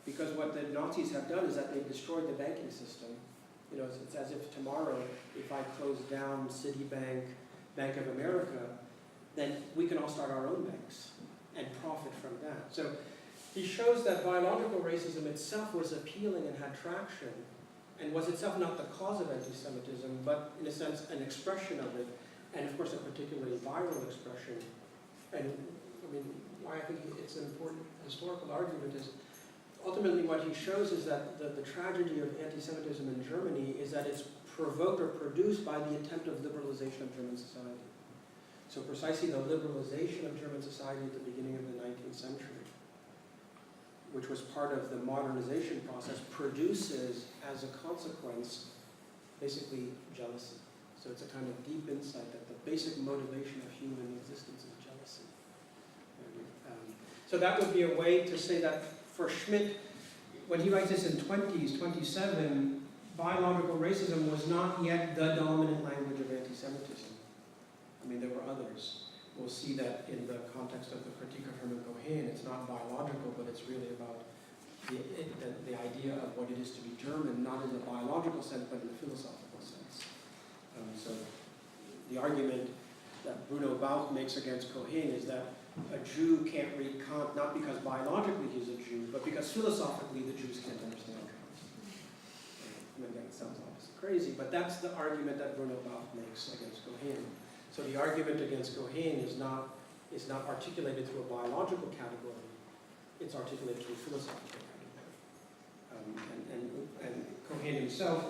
Because what the Nazis have done is that they've destroyed the banking system. You know, it's as if tomorrow, if I close down Citibank, Bank of America, then we can all start our own banks and profit from that. So he shows that biological racism itself was appealing and had traction, and was itself not the cause of anti-Semitism, but in a sense an expression of it, and of course a particularly viral expression. And I mean, why I think it's an important historical argument is ultimately what he shows is that the tragedy of anti-Semitism in Germany is that it's provoked or produced by the attempt of liberalization of German society. So precisely the liberalization of German society at the beginning of the 19th century, which was part of the modernization process, produces as a consequence basically jealousy. So it's a kind of deep insight that the basic motivation of human existence is jealousy. So that would be a way to say that for Schmitt, when he writes this in 27, biological racism was not yet the dominant language of anti-Semitism. I mean, there were others. We'll see that in the context of the critique of Hermann Cohen. It's not biological, but it's really about the idea of what it is to be German, not in the biological sense, but in the philosophical sense. So the argument that Bruno Bauch makes against Cohen is that a Jew can't read Kant, not because biologically he's a Jew, but because philosophically the Jews can't understand Kant. And again, it sounds obviously crazy, but that's the argument that Bruno Bauch makes against Cohen. So the argument against Cohen is not articulated through a biological category, it's articulated through a philosophical category. And Cohen himself,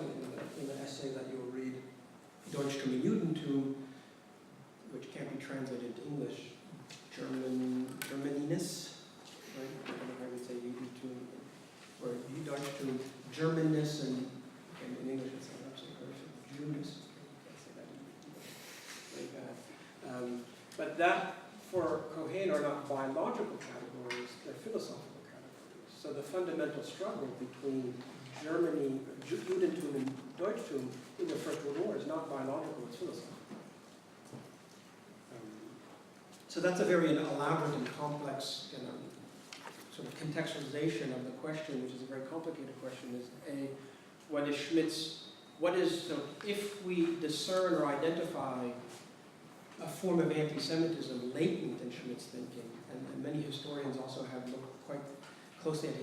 in the essay that you'll read, Deutschen und Judentum, which can't be translated into English, Germaniness, right? I don't know how I would say Judentum, or Deutschtum, Germanness, and in English it's not absolutely perfect, Jewness. But that, for Cohen, are not biological categories, they're philosophical categories. So the fundamental struggle between Germany, Judentum and Deutschtum in the First World War is not biological, it's philosophical. So that's a very elaborate and complex sort of contextualization of the question, which is a very complicated question, is what is Schmitt's, so if we discern or identify a form of anti-Semitism latent in Schmitt's thinking, and many historians also have looked quite closely at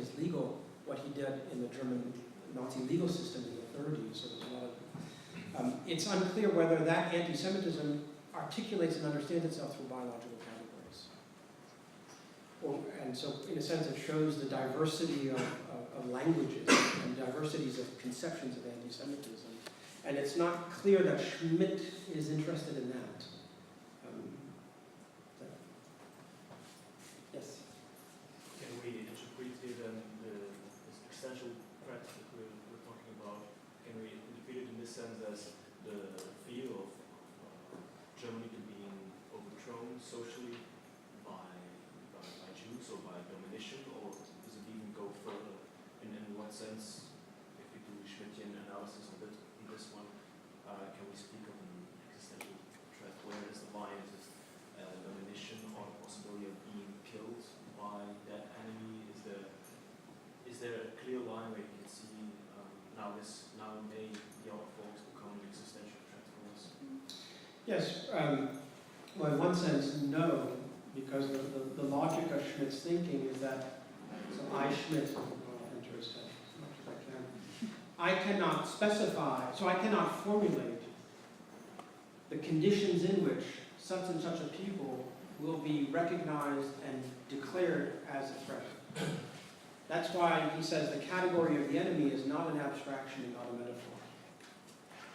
what he did in the German Nazi legal system in the 30s, so there's a lot of, it's unclear whether that anti-Semitism articulates and understands itself through biological categories. And so, in a sense, it shows the diversity of languages and diversities of conceptions of anti-Semitism. And it's not clear that Schmitt is interested in that. Yes? Can we interpret here then this essential threat that we're talking about? Can we interpret it in this sense as the fear of Germany to being overthrown socially by Jews or by domination, or does it even go further? And in what sense, if we do Schmittian analysis on this one, can we speak of an existential threat? Where is the line? Is it domination or the possibility of being killed by that enemy? Is there a clear line where you can see now may the other folks become an existential threat for us? Yes. Well, in one sense, no, because the logic of Schmitt's thinking is that, so Schmitt, I'll enter his head as much as I can, I cannot specify, so I cannot formulate the conditions in which such and such a people will be recognized and declared as a threat. That's why he says the category of the enemy is not an abstraction and not a metaphor.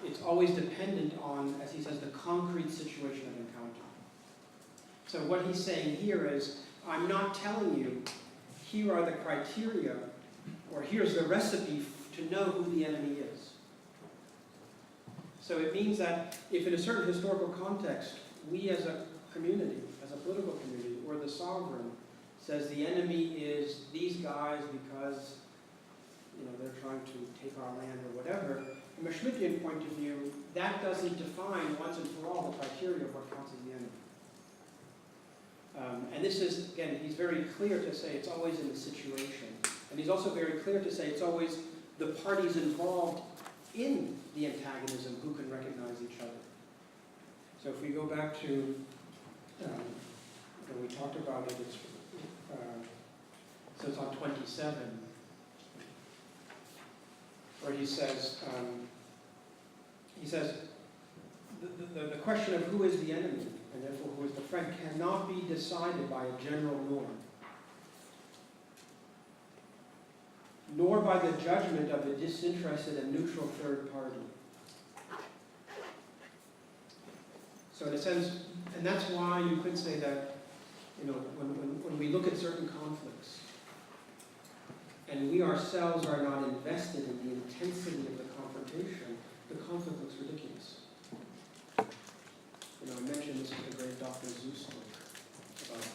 It's always dependent on, as he says, the concrete situation of encounter. So what he's saying here is, I'm not telling you, here are the criteria, or here's the recipe to know who the enemy is. So it means that if in a certain historical context, we as a community, as a political community, or the sovereign says the enemy is these guys because they're trying trying to take our land or whatever. From a Schmittian point of view, that doesn't define once and for all the criteria of what counts as the enemy. And this is, again, he's very clear to say it's always in the situation. And he's also very clear to say it's always the parties involved in the antagonism who can recognize each other. So if we go back to, when we talked about it, it's, so it's on 27, where he says, the question of who is the enemy, and therefore who is the friend, cannot be decided by a general norm, nor by the judgment of a disinterested and neutral third party. So in a sense, and that's why you could say that, you know, when we look at certain conflicts, and we ourselves are not invested in the intensity of the confrontation, the conflict looks ridiculous. You know, I mentioned this with the great Dr. Seuss book about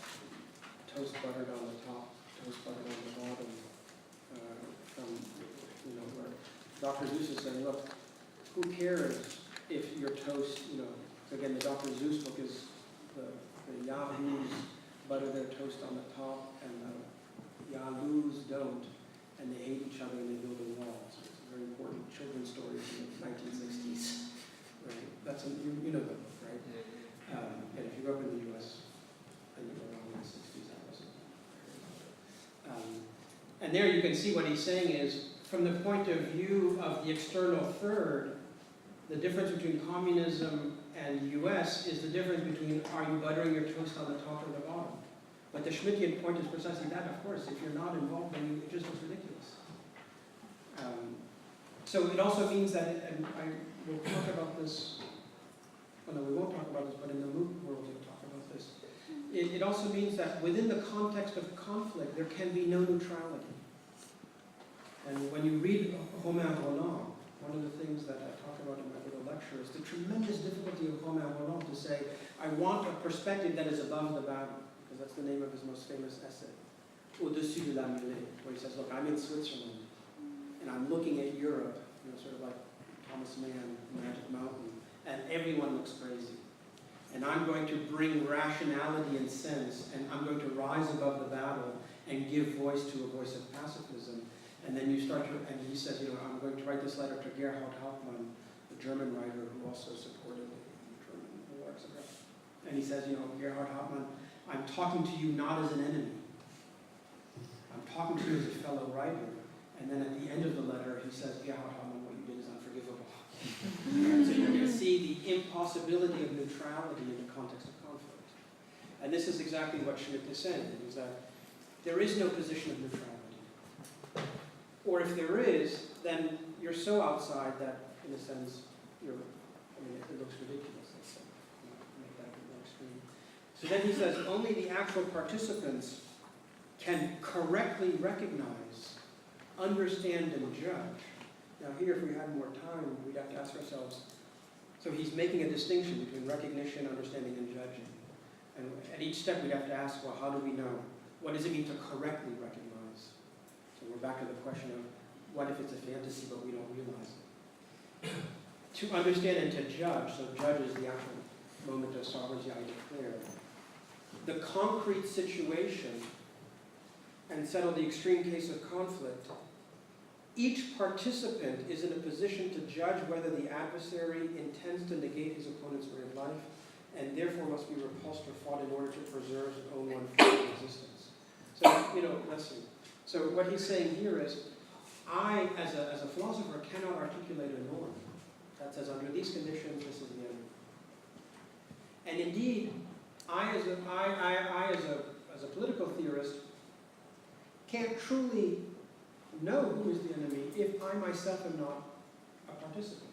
toast buttered on the top, toast buttered on the bottom, from, you know, where Dr. Seuss is saying, look, who cares if your toast, you know, so again, the Dr. Seuss book is the Yahoos butter their toast on the top, and the Yahoos don't, and they hate each other and they build a wall. So it's a very important children's story from the 1960s. Right? That's you know the book, right? And if you grew up in the U.S., and you were around in the 60s, that wasn't. And there you can see what he's saying is, from the point of view of the external third, the difference between communism and the U.S. is the difference between are you buttering your toast on the top or the bottom. But the Schmittian point is precisely that, of course. If you're not involved, then it just looks ridiculous. So it also means that, and I will talk about this, well, no, we won't talk about this, but in the MOOC world we'll talk about this. It also means that within the context of conflict, there can be no neutrality. And when you read Romain Rolland, one of the things that I talk about in my little lecture is the tremendous difficulty of Romain Rolland to say, I want a perspective that is above the battle, because that's the name of his most famous essay, Au-dessus de la mêlée, where he says, look, I'm in Switzerland, and I'm looking at Europe, you know, sort of like Thomas Mann, Magic Mountain, and everyone looks crazy. And I'm going to bring rationality and sense, and I'm going to rise above the battle and give voice to a voice of pacifism. And then you start to, and he says, you know, I'm going to write this letter to Gerhard Hauptmann, the German writer who also supported the German war, etc. And he says, you know, Gerhard Hauptmann, I'm talking to you not as an enemy. I'm talking to you as a fellow writer. And then at the end of the letter, he says, Gerhard Hauptmann, what you did is unforgivable. So you can see the impossibility of neutrality in the context of conflict. And this is exactly what Schmitt is saying, is that there is no position of neutrality. Or if there is, then you're so outside that, in a sense, it looks ridiculous. Let's say, make that a bit more extreme. So then he says, only the actual participants can correctly recognize, understand, and judge. Now here, if we had more time, we'd have to ask ourselves, so he's making a distinction between recognition, understanding, and judging. And at each step, we'd have to ask, well, how do we know? What does it mean to correctly recognize? So we're back to the question of, what if it's a fantasy, but we don't realize it? To understand and to judge, so judge is the actual moment of sovereignty I declare. The concrete situation, and settle the extreme case of conflict, each participant is in a position to judge whether the adversary intends to negate his opponent's way of life, and therefore must be repulsed or fought in order to preserve his own one freedom of existence. So, you know, listen. So what he's saying here is, I, as a philosopher, cannot articulate a norm that says under these conditions, this is the enemy. And indeed, I as a political theorist, can't truly know who is the enemy if I myself am not a participant.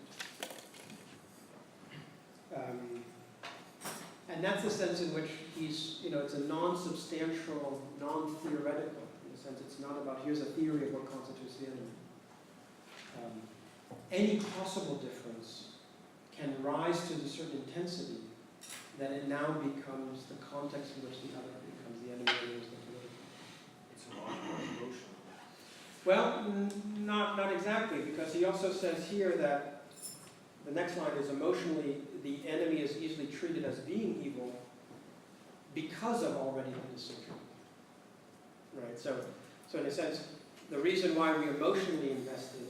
And that's the sense in which he's, you know, it's a non-substantial, non-theoretical. In a sense, it's not about, here's a theory of what constitutes the enemy. Any possible difference can rise to a certain intensity that it now becomes the context in which the other becomes the enemy and is the political. It's a lot more emotional. Well, not exactly, because he also says here that the next line is emotionally the enemy is easily treated as being evil because of already the decision. Right, so in a sense, the reason why we're emotionally invested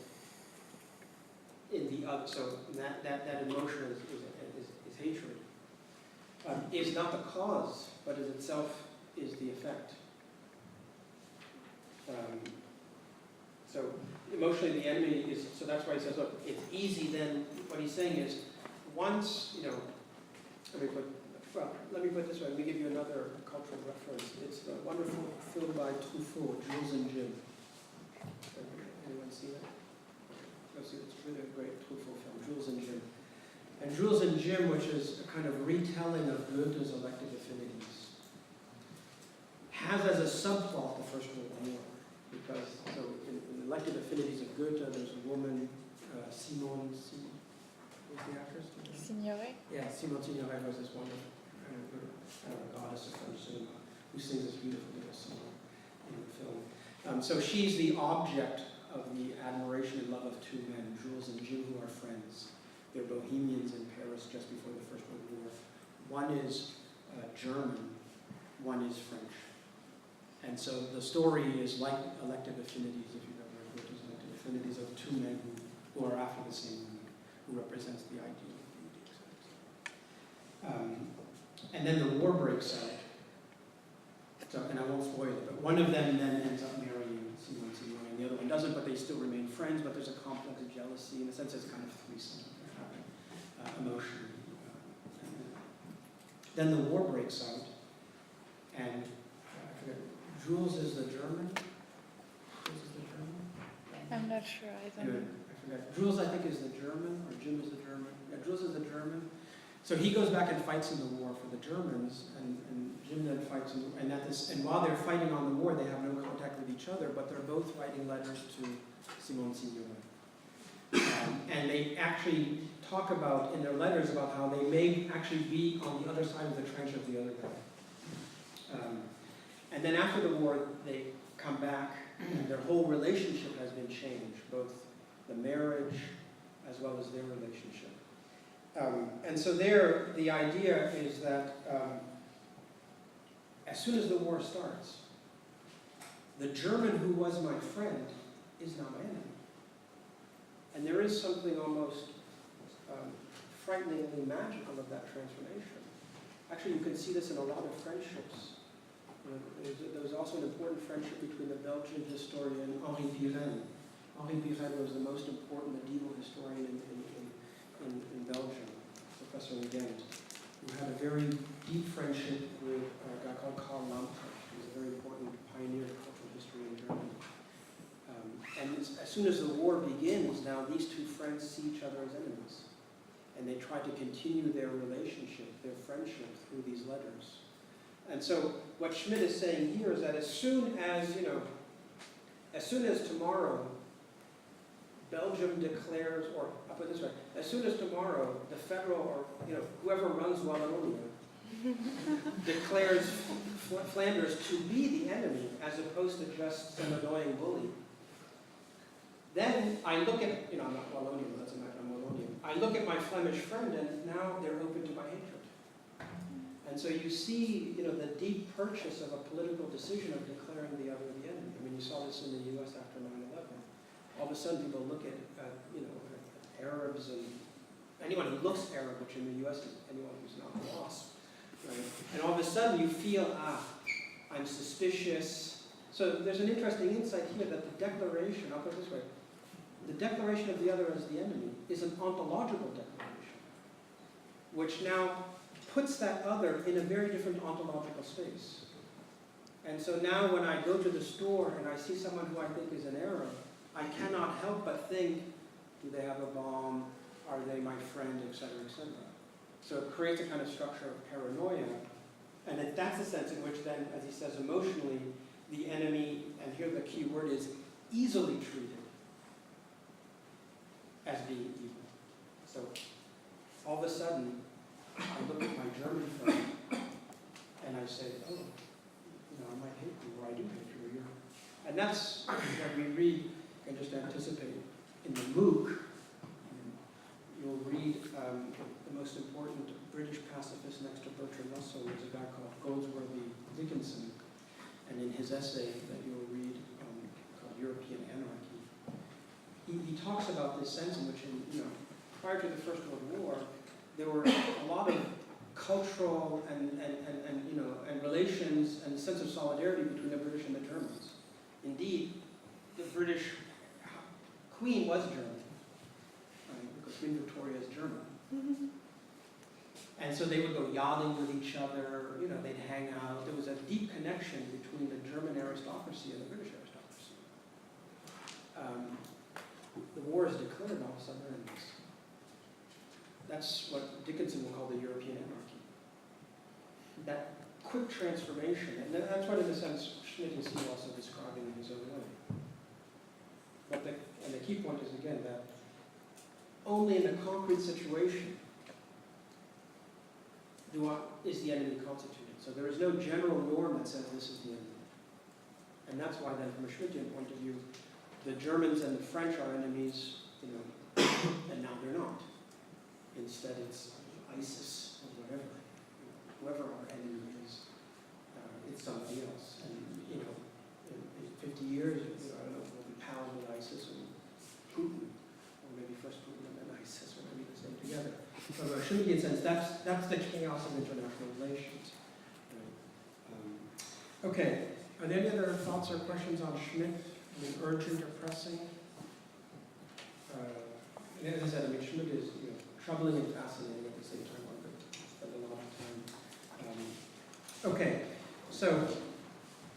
in the other, so that emotion is hatred, is not the cause, but is itself is the effect. So emotionally the enemy is, so that's why he says, look, it's easy then, what he's saying is, once, let me put it this way, let me give you another cultural reference. It's the wonderful film by Truffaut, Jules and Jim. Anyone see that? It's really a great Truffaut film, Jules and Jim. And Jules and Jim, which is a kind of retelling of Goethe's elective affinities, has as a subplot the First World War. Because, so in elective affinities of Goethe, there's a woman, Simone, who's the actress? Signoret? Yeah, Simone Signoret was this wonderful kind of goddess of French cinema who sings this beautiful little song in the film. So she's the object of the admiration and love of two men, Jules and Jim, who are friends. They're bohemians in Paris just before the First World War. One is German, one is French. And so the story is like elective affinities, if you've ever heard of elective affinities, of two men who are after the same woman, who represents the ideal of beauty, etc. And then the war breaks out. So, and I won't spoil it, but one of them then ends up marrying Simone Signoret, and the other one doesn't, but they still remain friends, but there's a complex of jealousy. In a sense, it's kind of threesome they're having emotionally. Then the war breaks out, and I forget, Jules is the German? Jules is the German? I'm not sure. I don't Anyway, know. I forget. Jules, I think, is the German, or Jim is the German. Yeah, Jules is the German. So he goes back and fights in the war for the Germans, and Jim then fights in the, and while they're fighting on the war, they have no contact with each other, but they're both writing letters to Simone Signoret. And they actually talk about, in their letters, about how they may actually be on the other side of the trench of the other guy. And then after the war, they come back, and their whole relationship has been changed, both the marriage as well as their relationship. And so there, the idea is that as soon as the war starts, the German who was my friend is now my enemy. And there is something almost frighteningly magical of that transformation. Actually, you can see this in a lot of friendships. There was also an important friendship between the Belgian historian Henri Buren. Henri Buren was the most important medieval historian in Belgium, Professor Legend, who had a very deep friendship with a guy called Karl Lamprecht, who was a very important pioneer of cultural history in Germany. And as soon as the war begins, now these two friends see each other as enemies. And they try to continue their relationship, their friendship, through these letters. And so what Schmitt is saying here is that as soon as tomorrow Belgium declares, or I'll put it this way, as soon as tomorrow the federal, or whoever runs Wallonia declares Flanders to be the enemy as opposed to just some annoying bully, then I look at, I'm not Wallonian, that's I'm Wallonian. I look at my Flemish friend and now they're open to my hatred. And so you see, the deep purchase of a political decision of declaring the other the enemy. I mean, you saw this in the U.S. after 9/11. All of a sudden people look at Arabs and anyone who looks Arab, which in the U.S. is anyone who's not a WASP, right? And all of a sudden you feel, I'm suspicious. So there's an interesting insight here that the declaration, I'll put it this way, the declaration of the other as the enemy is an ontological declaration, which now puts that other in a very different ontological space. And so now when I go to the store and I see someone who I think is an Arab, I cannot help but think, do they have a bomb? Are they my friend, et cetera, et cetera. So it creates a kind of structure of paranoia. And that's the sense in which then, as he says, emotionally, the enemy, and here the key word is, easily treated as being evil. So all of a sudden, I look at my German friend and I say, I might hate you, or I do hate you, or And that's what we read, and just anticipate, in the MOOC, you'll read the most important British pacifist next to Bertrand Russell was a guy called Goldsworthy Dickinson. And in his essay that you'll read called European Anarchy, he talks about this sense in which, prior to the First World War, there were a lot of cultural and relations and a sense of solidarity between the British and the Germans. Indeed, the British Queen was German, because Queen Victoria is German. Mhm. And so they would go yachting with each other, they'd hang out. There was a deep connection between the German aristocracy and the British aristocracy. The war is declared, all of a sudden there it is. That's what Dickinson will call the European anarchy. That quick transformation, and that's what in a sense Schmitt is also describing in his own way. But the key point is again that only in a concrete situation is the enemy constituted. So there is no general norm that says this is the enemy. And that's why then from a Schmittian point of view, the Germans and the French are enemies, and now they're not. Instead it's ISIS or whatever. Whoever our enemy is, it's somebody else. And in 50 years, I don't know if we'll be pals with ISIS or Putin, or maybe first Putin and then ISIS, or maybe the same together. But in a Schmittian sense, that's the chaos of international relations. Okay, are there any other thoughts or questions on Schmitt? Urgent or pressing? And as I said, Schmitt is troubling and fascinating at the same time. I could spend a lot of time. Okay, so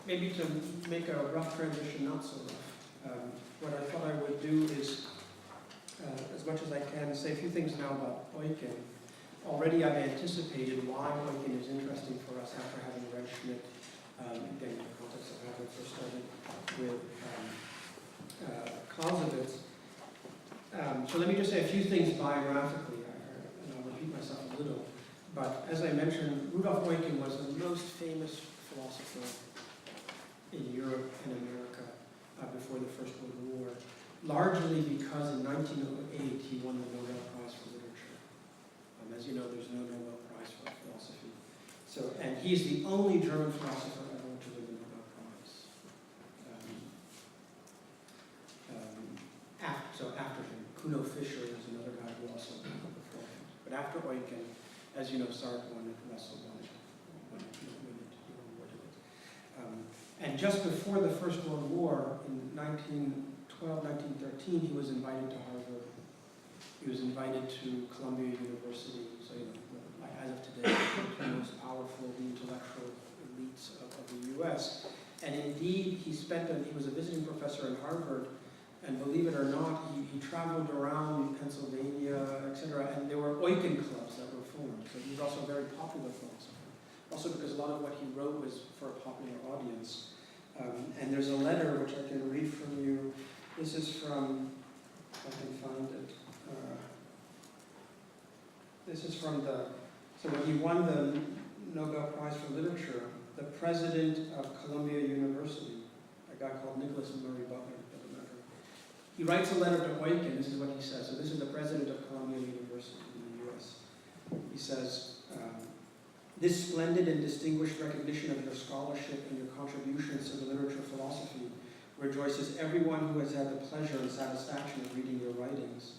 maybe to make a rough transition, not so rough, what I thought I would do is, as much as I can, say a few things now about Eucken. Already I've anticipated why Eucken is interesting for us after having read Schmitt, again, in the context of having first started with Clausewitz. So let me just say a few things biographically, and I'll repeat myself a little. But as I mentioned, Rudolf Eucken was the most famous philosopher in Europe and America before the First World War, largely because in 1908 he won the Nobel Prize for Literature. As you know, there's no Nobel Prize for philosophy. So, and he's the only German philosopher ever to win the Nobel Prize. After him, Kuno Fischer is another guy who also won it before him. But after Eucken, as you know, Sartre won it, Russell won it, he won it. And just before the First World War, in 1912, 1913, he was invited to Harvard. He was invited to Columbia University, so as of today, the most powerful, the intellectual elites of the U.S. And indeed, he was a visiting professor in Harvard, and believe it or not, he traveled around Pennsylvania, etc., and there were Eucken clubs that were formed. So he was also a very popular philosopher. Also because a lot of what he wrote was for a popular audience. And there's a letter which I can read from you. This is from, if I can find it. This is from so when he won the Nobel Prize for Literature, the president of Columbia University, a guy called Nicholas Murray Butler, doesn't matter, he writes a letter to Eucken. This is what he says. So this is the president of Columbia University in the U.S. He says, this splendid and distinguished recognition of your scholarship and your contributions to the literature philosophy rejoices everyone who has had the pleasure and satisfaction of reading your writings.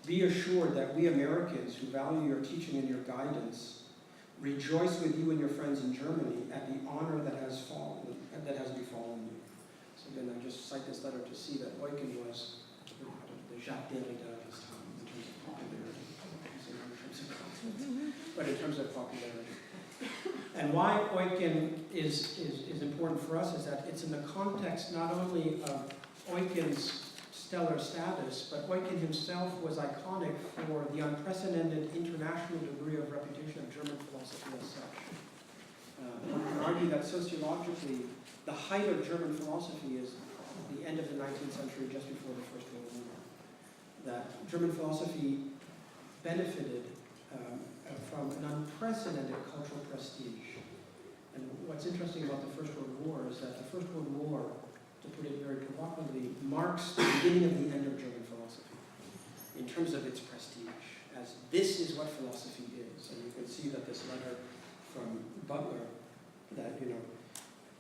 Be assured that we Americans who value your teaching and your guidance rejoice with you and your friends in Germany at the honor that has befallen you. So again, I just cite this letter to see that Eucken was the Jacques Derrida of his time in terms of popularity. But in terms of popularity. And why Eucken is important for us is that it's in the context not only of Eucken's stellar status, but Eucken himself was iconic for the unprecedented international degree of reputation of German philosophy as such. One can argue that sociologically, the height of German philosophy is the end of the 19th century, just before the First World War. That German philosophy benefited from an unprecedented cultural prestige. And what's interesting about the First World War is that the First World War to put it very provocatively, marks the beginning of the end of German philosophy in terms of its prestige, as this is what philosophy is. And you can see that this letter from Butler, that,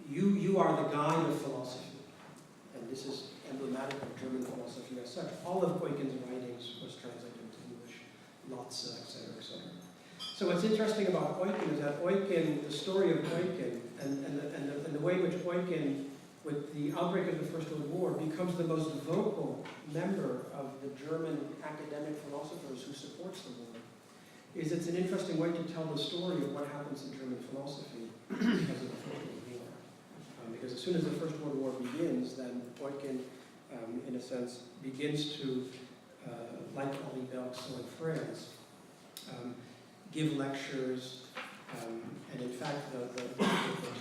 you are the guide of philosophy, and this is emblematic of German philosophy as such. All of Eucken's writings was translated into English, Lotze, etc., etc. So what's interesting about Eucken is that Eucken, the story of Eucken, and the way in which Eucken, with the outbreak of the First World War, becomes the most vocal member of the German academic philosophers who supports the war, is it's an interesting way to tell the story of what happens in German philosophy because of the First World War. Because as soon as the First World War begins, then Eucken, in a sense, begins to, like Henri Bergson in France, give lectures, and in fact, the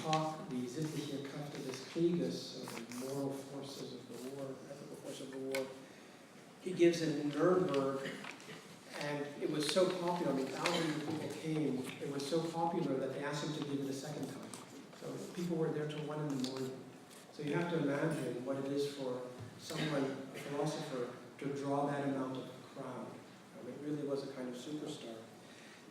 talk, the sittliche Kräfte des Krieges, so the moral forces of the war, ethical force of the war, he gives it in Nuremberg, and it was so popular, thousands of people came, it was so popular that they asked him to give it a second time. So people were there till 1 in the morning. So you have to imagine what it is for someone, a philosopher, to draw that amount of crowd. It really was a kind of superstar.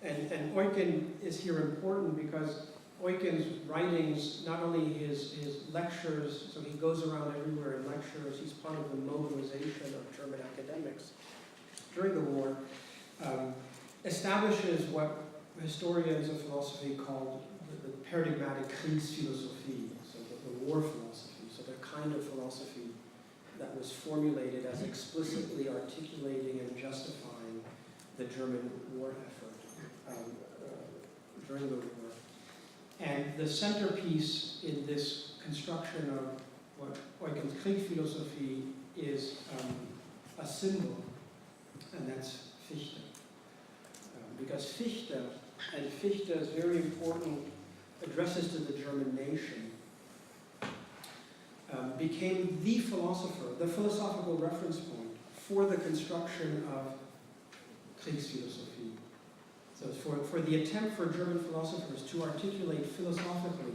And Eucken is here important because Eucken's writings, not only his lectures, so he goes around everywhere in lectures, he's part of the mobilization of German academics during the war, establishes what historians of philosophy call the paradigmatic Kriegsphilosophie, so the war philosophy, so the kind of philosophy that was formulated as explicitly articulating and justifying the German war effort during the war. And the centerpiece in this construction of what Eucken's Kriegsphilosophie is a symbol, and that's Fichte. Because Fichte, and Fichte is very important, addresses to the German nation, became the philosopher, the philosophical reference point for the construction of Kriegsphilosophie. So for the attempt for German philosophers to articulate philosophically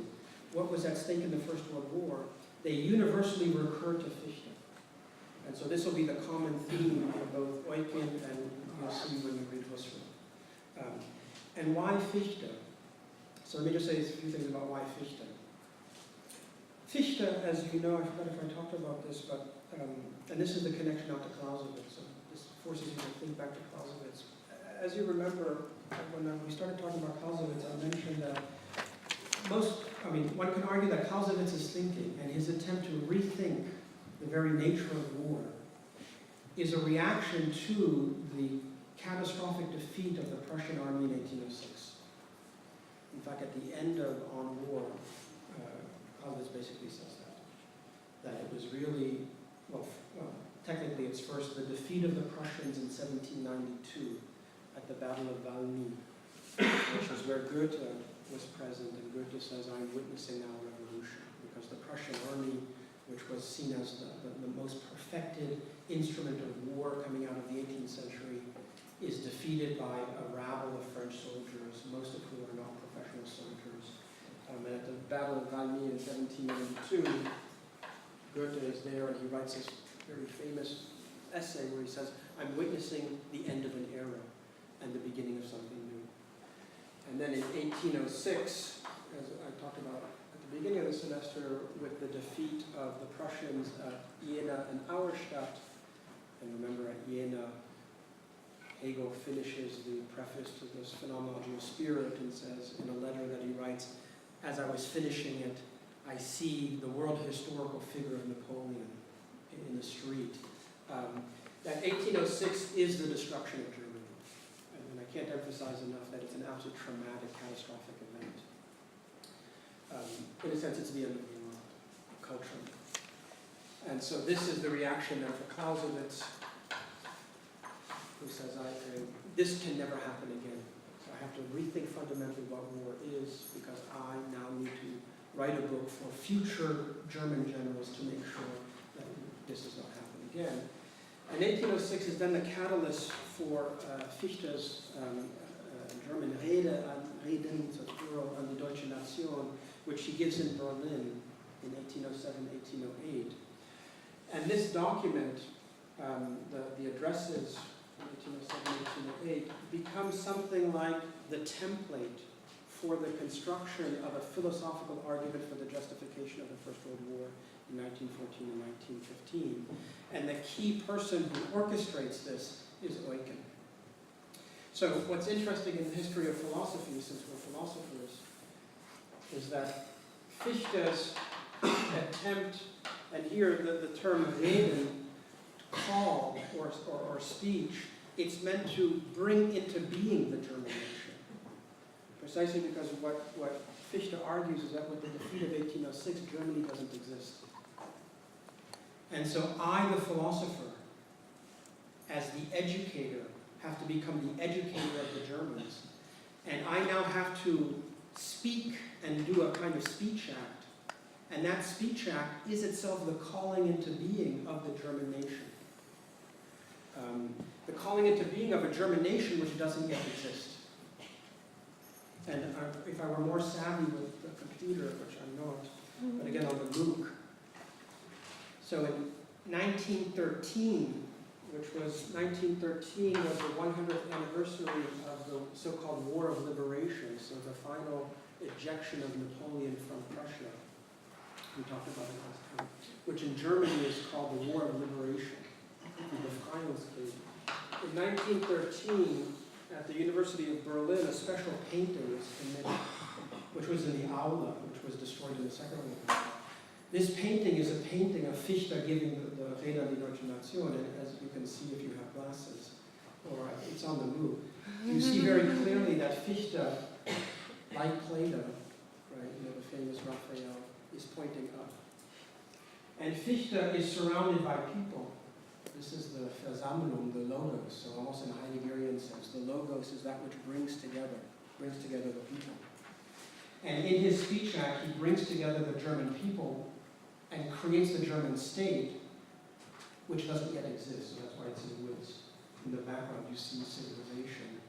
what was at stake in the First World War, they universally recurred to Fichte. And so this will be the common theme in both Eucken and you'll see when you read Husserl. And why Fichte? So let me just say a few things about why Fichte. Fichte, as you know, I forgot if I talked about this, but, and this is the connection out to Clausewitz, so this forces you to think back to Clausewitz. As you remember, when we started talking about Clausewitz, I mentioned that one can argue that Clausewitz's thinking and his attempt to rethink the very nature of war is a reaction to the catastrophic defeat of the Prussian army in 1806. In fact, at the end of On War, Clausewitz basically says that it was really, technically it's first the defeat of the Prussians in 1792 at the Battle of Valmy, which was where Goethe was present, and Goethe says, I'm witnessing now a revolution, because the Prussian army, which was seen as the most perfected instrument of war coming out of the 18th century, is defeated by a rabble of French soldiers, most of whom are not professional soldiers. And at the Battle of Valmy in 1792, Goethe is there and he writes this very famous essay where he says, I'm witnessing the end of an era and the beginning of something new. And then in 1806, as I talked about at the beginning of the semester, with the defeat of the Prussians at Jena and Auerstadt, and remember at Jena, Hegel finishes the preface to this Phenomenology of Spirit and says in a letter that he writes, as I was finishing it, I see the world historical figure of Napoleon in the street. That 1806 is the destruction of Germany. And I can't emphasize enough that it's an absolute traumatic, catastrophic event. In a sense, it's the end of the world, culturally. And so this is the reaction then for Clausewitz, who says, this can never happen again. So I have to rethink fundamentally what war is, because I now need to write a book for future German generals to make sure that this does not happen again. And 1806 is then the catalyst for Fichte's German Reden, so plural, on the Deutsche Nation, which he gives in Berlin in 1807, 1808. And this document, the addresses, 1807, 1808, becomes something like the template for the construction of a philosophical argument for the justification of the First World War in 1914 and 1915. And the key person who orchestrates this is Eucken. So what's interesting in the history of philosophy, since we're philosophers, is that Fichte's attempt, and here the term reden, call or speech, it's meant to bring into being the German nation. Precisely because what Fichte argues is that with the defeat of 1806, Germany doesn't exist. And so I, the philosopher, as the educator, have to become the educator of the Germans. And I now have to speak and do a kind of speech act. And that speech act is itself the calling into being of the German nation. The calling into being of a German nation which doesn't yet exist. And if I were more savvy with the computer, which I'm not, but again on the MOOC. So in 1913, was the 100th anniversary of the so-called War of Liberation, so the final ejection of Napoleon from Prussia. We talked about it last time, which in Germany is called the War of Liberation, the final stage. In 1913, at the University of Berlin, a special painting was committed, which was in the Aula, which was destroyed in the Second World War. This painting is a painting of Fichte giving the Rede an die Deutsche Nation, and as you can see if you have glasses, or it's on the move. You see very clearly that Fichte, like Plato, right, the famous Raphael, is pointing up. And Fichte is surrounded by people. This is the Versammlung, the logos, so almost in a Heideggerian sense. The logos is that which brings together the people. And in his speech act, he brings together the German people and creates the German state, which doesn't yet exist, so that's why it's in woods. In the background, you see civilization.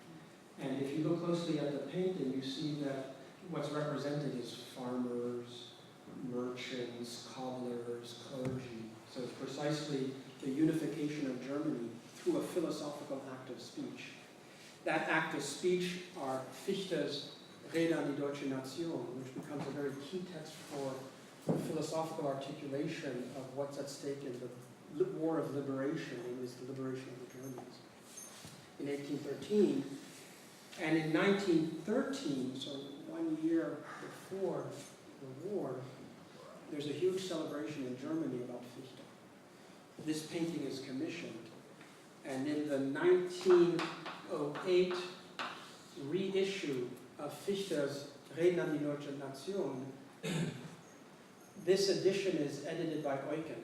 And if you look closely at the painting, you see that what's represented is farmers, merchants, cobblers, clergy. So it's precisely the unification of Germany through a philosophical act of speech. That act of speech are Fichte's Rede an die Deutsche Nation, which becomes a very key text for the philosophical articulation of what's at stake in the War of Liberation, it is the liberation of the Germans. In 1813, and in 1913, so 1 year before the war, there's a huge celebration in Germany about Fichte. This painting is commissioned, and in the 1908 reissue of Fichte's Rede an die Deutsche Nation, this edition is edited by Eucken.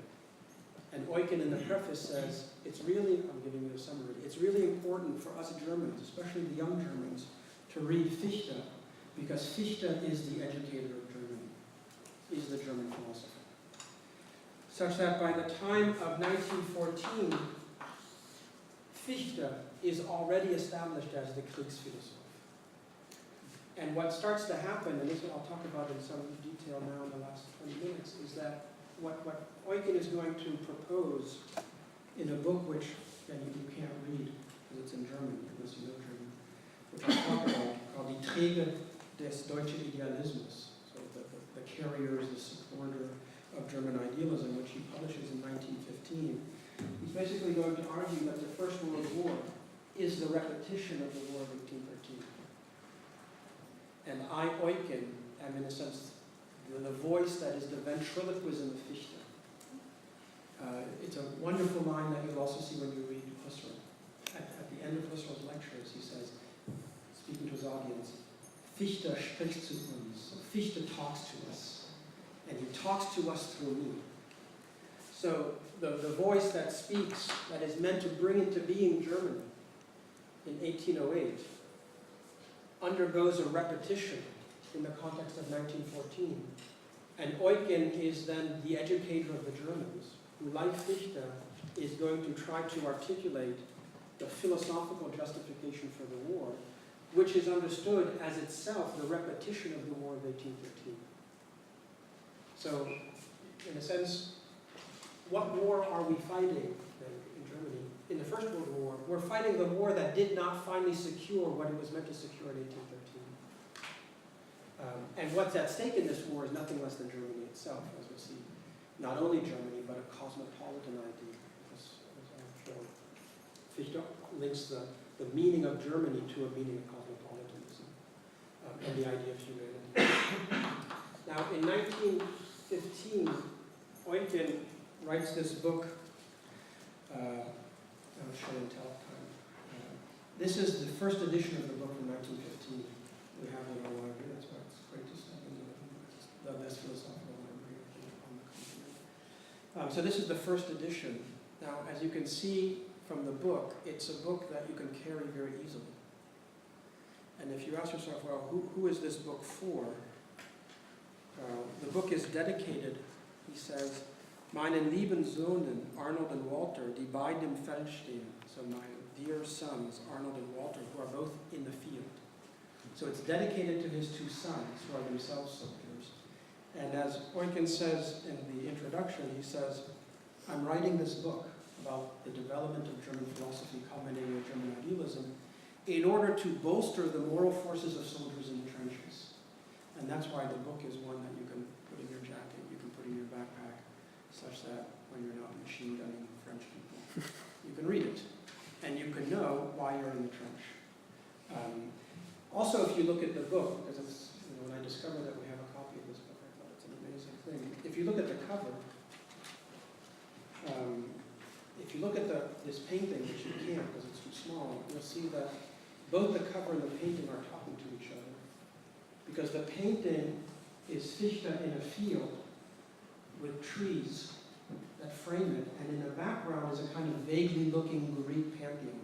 And Eucken in the preface says, it's really, I'm giving you a summary, it's really important for us Germans, especially the young Germans, to read Fichte, because Fichte is the educator of Germany, is the German philosopher. Such that by the time of 1914, Fichte is already established as the Kriegsphilosoph. And what starts to happen, and this I'll talk about in some detail now in the last 20 minutes, is that what Eucken is going to propose in a book which you can't read because it's in German, unless you know German, which I'll talk about, called Die Träger des Deutschen Idealismus, so the carriers, the supporter of German idealism, which he publishes in 1915. He's basically going to argue that the First World War is the repetition of the War of 1813. And I, Eucken, am in a sense the voice that is the ventriloquism of Fichte. It's a wonderful line that you'll also see when you read Husserl. At the end of Husserl's lectures, he says, speaking to his audience, Fichte spricht zu uns. Fichte talks to us. And he talks to us through me. So the voice that speaks, that is meant to bring into being Germany in 1808, undergoes a repetition in the context of 1914. And Eucken is then the educator of the Germans, who, like Fichte, is going to try to articulate the philosophical justification for the war, which is understood as itself the repetition of the War of 1813. So, in a sense, what war are we fighting then in Germany? In the First World War, we're fighting the war that did not finally secure what it was meant to secure in 1813. And what's at stake in this war is nothing less than Germany itself, as we'll see. Not only Germany, but a cosmopolitan idea. As I've shown. Fichte links the meaning of Germany to a meaning of cosmopolitanism and the idea of humanity. Now, in 1915, Eucken writes this book. I'll show and tell time. This is the first edition of the book from 1915. We have it in our library. That's why it's great to step into the best philosophical library on the continent. So this is the first edition. Now, as you can see from the book, it's a book that you can carry very easily. And if you ask yourself, well, who is this book for? The book is dedicated, he says, Meinen lieben Söhnen, Arnold and Walter, die beide im Feld stehen. So my dear sons, Arnold and Walter, who are both in the field. So it's dedicated to his two sons, who are themselves soldiers. And as Eucken says in the introduction, he says, I'm writing this book about the development of German philosophy culminating with German idealism in order to bolster the moral forces of soldiers in the trenches. And that's why the book is one that you can put in your jacket, you can put in your backpack, such that when you're not machine gunning French people, you can read it. And you can know why you're in the trench. Also, if you look at the book, because it's, when I discovered that we have a copy of this book, I thought it's an amazing thing. If you look at the cover, if you look at this painting, which you can't because it's too small, you'll see that both the cover and the painting are talking to each other. Because the painting is Fichte in a field with trees that frame it, and in the background is a kind of vaguely looking Greek pantheon.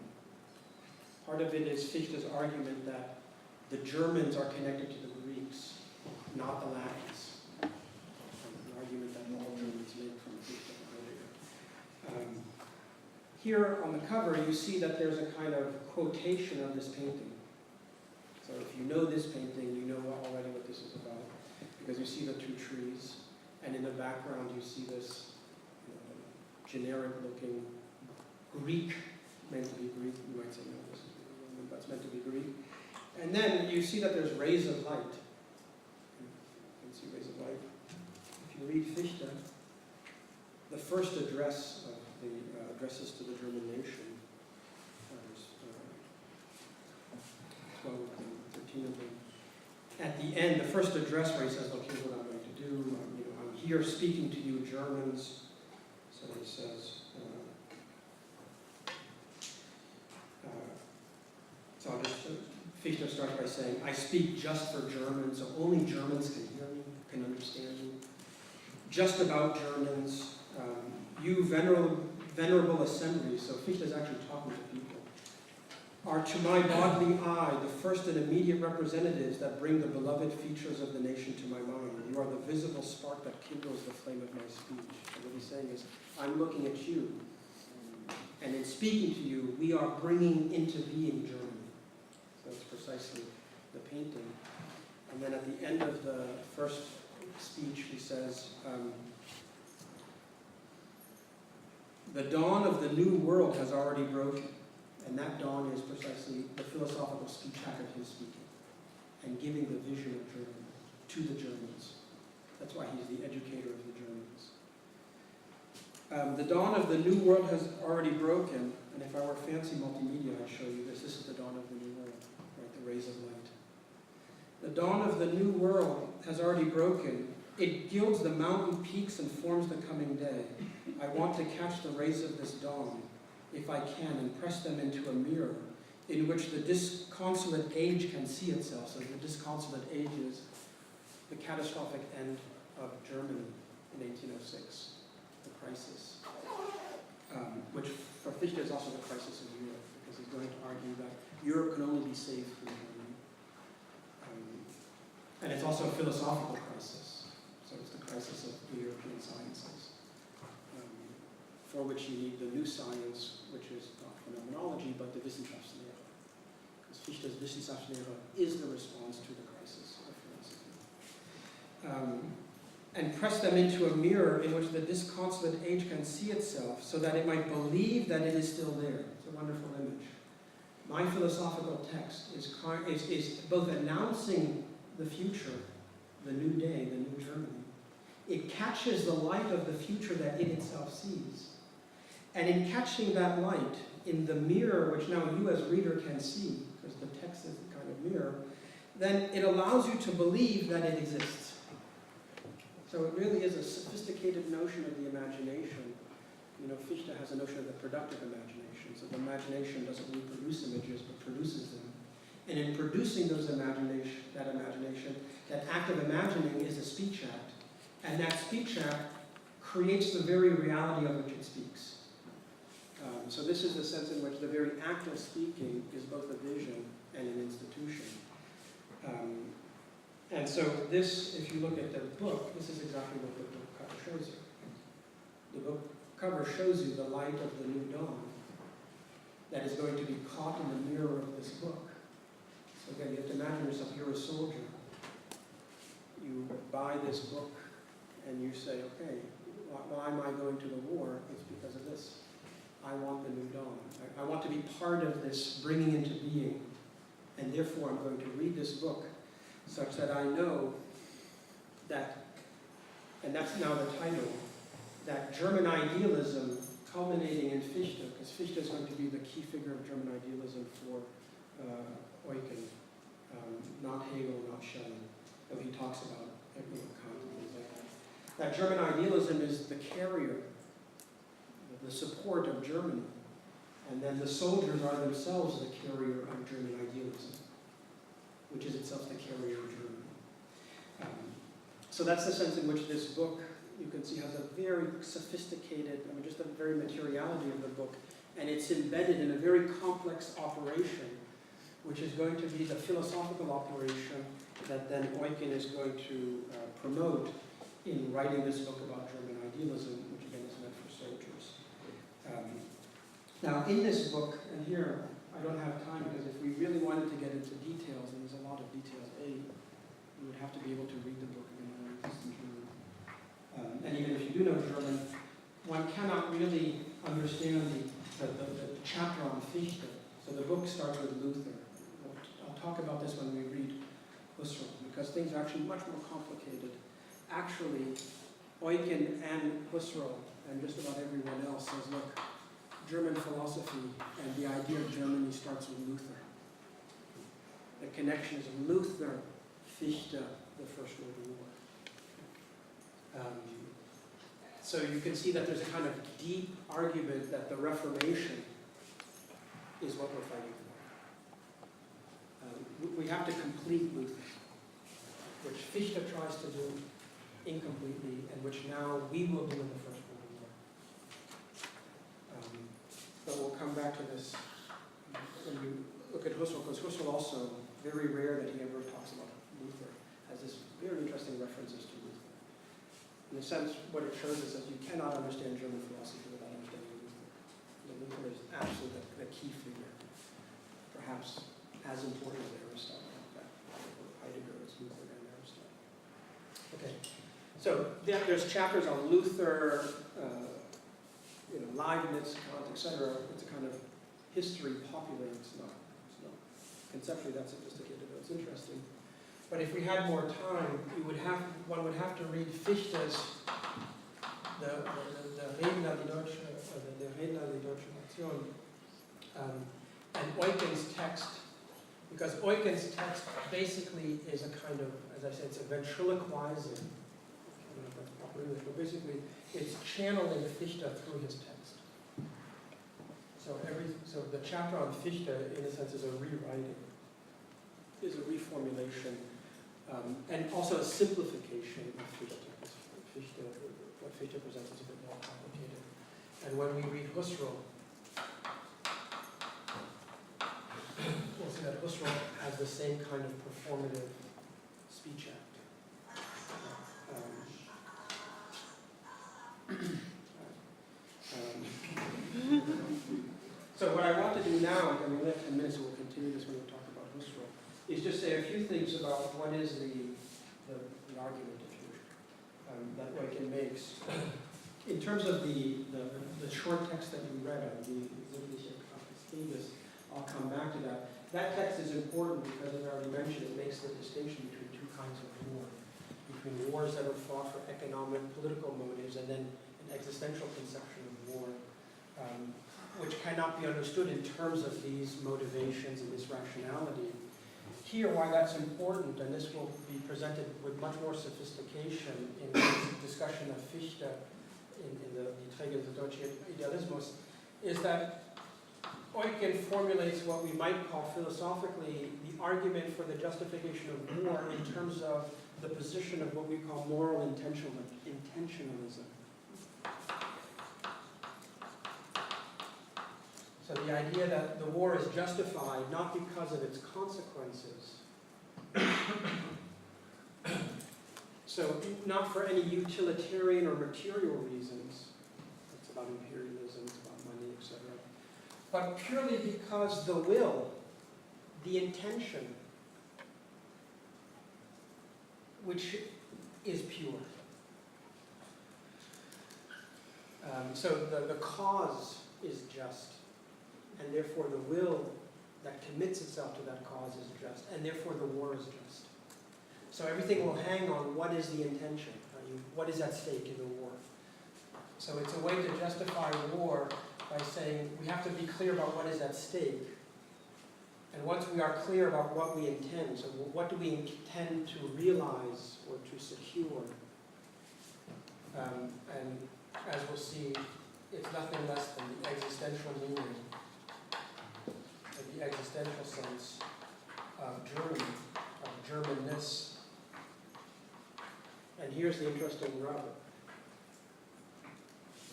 Part of it is Fichte's argument that the Germans are connected to the Greeks, not the Latins. An argument that all Germans made from Fichte earlier. Here on the cover, you see that there's a kind of quotation of this painting. So if you know this painting, you know already what this is about, because you see the two trees, and in the background you see this generic-looking Greek, meant to be Greek. You might say, no, this is Roman, but it's meant to be Greek. And then you see that there's rays of light. You can see rays of light. If you read Fichte, the first address of the addresses to the German nation, there's 12 of them, 13 of them. At the end, the first address where he says, look, here's what I'm going to do. I'm here speaking to you Germans. So he says, Fichte starts by saying, I speak just for Germans, so only Germans can hear me, can understand me. Just about Germans, you venerable assembly, so Fichte is actually talking to people, are to my bodily eye the first and immediate representatives that bring the beloved features of the nation to my mind. You are the visible spark that kindles the flame of my speech. And what he's saying is, I'm looking at you, and in speaking to you, we are bringing into being Germany. So it's precisely the painting. And then at the end of the first speech, he says, the dawn of the new world has already broken. And that dawn is precisely the philosophical speech hack of his speaking and giving the vision of Germany to the Germans. That's why he's the educator of the Germans. The dawn of the new world has already broken, and if I were fancy multimedia, I'd show you this. This is the dawn of the new world, right? The rays of light. The dawn of the new world has already broken. It gilds the mountain peaks and forms the coming day. I want to catch the rays of this dawn, if I can, and press them into a mirror in which the disconsolate age can see itself. So the disconsolate age is the catastrophic end of Germany in 1806, the crisis, which for Fichte is also the crisis of Europe, because he's going to argue that Europe can only be saved through Germany. And it's also a philosophical crisis, so it's the crisis of the European sciences, for which you need the new science, which is not phenomenology, but the Wissenschaftslehre. Because Fichte's Wissenschaftslehre is the response to the crisis of philosophy. and press them into a mirror in which the disconsolate age can see itself, so that it might believe that it is still there. It's a wonderful image. My philosophical text is both announcing the future, the new day, the new Germany. It catches the light of the future that it itself sees. And in catching that light in the mirror, which now you as reader can see, because the text is the kind of mirror, then it allows you to believe that it exists. So it really is a sophisticated notion of the imagination. You know, Fichte has a notion of the productive imagination. So the imagination doesn't reproduce images, but produces them. And in producing that imagination, that act of imagining is a speech act. And that speech act creates the very reality of which it speaks. So this is the sense in which the very act of speaking is both a vision and an institution. And so this, if you look at the book, this is exactly what the book cover shows you. The book cover shows you the light of the new dawn that is going to be caught in the mirror of this book. So again, you have to imagine yourself, you're a soldier. You buy this book and you say, okay, why am I going to the war? It's because of this. I want the new dawn. I want to be part of this bringing into being. And therefore I'm going to read this book such that I know that, and that's now the title, that German idealism culminating in Fichte, because Fichte is going to be the key figure of German idealism for Eucken, not Hegel, not Schelling, though he talks about Kant and things like that. That German idealism is the carrier, the support of Germany, and then the soldiers are themselves the carrier of German idealism, which is itself the carrier of Germany. So that's the sense in which this book, you can see, has a very sophisticated, just the very materiality of the book, and it's embedded in a very complex operation, which is going to be the philosophical operation that then Eucken is going to promote in writing this book about German idealism, which again is meant for soldiers. Now in this book, and here I don't have time because if we really wanted to get into details, and there's a lot of details, you would have to be able to read the book in German. And even if you do know German, one cannot really understand the chapter on Fichte. So the book starts with Luther. I'll talk about this when we read Husserl, because things are actually much more complicated. Actually, Eucken and Husserl, and just about everyone else, says, look, German philosophy and the idea of Germany starts with Luther. The connection is Luther, Fichte, the First World War. So you can see that there's a kind of deep argument that the Reformation is what we're fighting for. We have to complete Luther, which Fichte tries to do incompletely, and which now we will do in the First World War. But we'll come back to this when you look at Husserl, because Husserl also, very rare that he ever talks about Luther, has this very interesting references to Luther. In a sense, what it shows is that you cannot understand German philosophy without understanding Luther. Luther is absolutely the key figure, perhaps as important as Aristotle. Heidegger is Luther and Aristotle. Okay, so there's chapters on Luther, Leibniz, Kant, etc. It's a kind of history, popular. It's not conceptually that sophisticated, but it's interesting. But if we had more time, one would have to read Fichte's the Reden an die Deutsche, the Reden an die Deutsche Nation, and Eucken's text, because Eucken's text basically is a kind of, as I said, it's a ventriloquizing. But basically, it's channeling Fichte through his text. So the chapter on Fichte, in a sense, is a rewriting, is a reformulation. And also a simplification of Fichte. What Fichte presents is a bit more complicated. And when we read Husserl, we'll see that Husserl has the same kind of performative speech act. So what I want to do now, and we have 10 minutes, and we'll continue this when we talk about Husserl, is just say a few things about what is the argument, if you wish. that Eucken makes. In terms of the short text that you read, the Sinnliche Kraft, I'll come back to that. That text is important because, as I already mentioned, it makes the distinction between two kinds of war. Between wars that are fought for economic, political motives, and then an existential conception of war, which cannot be understood in terms of these motivations and this rationality. Here, why that's important, and this will be presented with much more sophistication in the discussion of Fichte in the Träger, the Deutschen Idealismus, is that Eucken formulates what we might call philosophically the argument for the justification of war in terms of the position of what we call moral intentionalism. So the idea that the war is justified not because of its consequences, so not for any utilitarian or material reasons, it's about imperialism, it's about money, etc., but purely because the will, the intention, which is pure. So the cause is just, and therefore the will that commits itself to that cause is just, and therefore the war is just. So everything will hang on what is the intention, what is at stake in the war. So it's a way to justify war by saying we have to be clear about what is at stake. And once we are clear about what we intend, so what do we intend to realize or to secure? And as we'll see, it's nothing less than the existential meaning, the existential sense of Germany, of Germanness. And here's the interesting rub.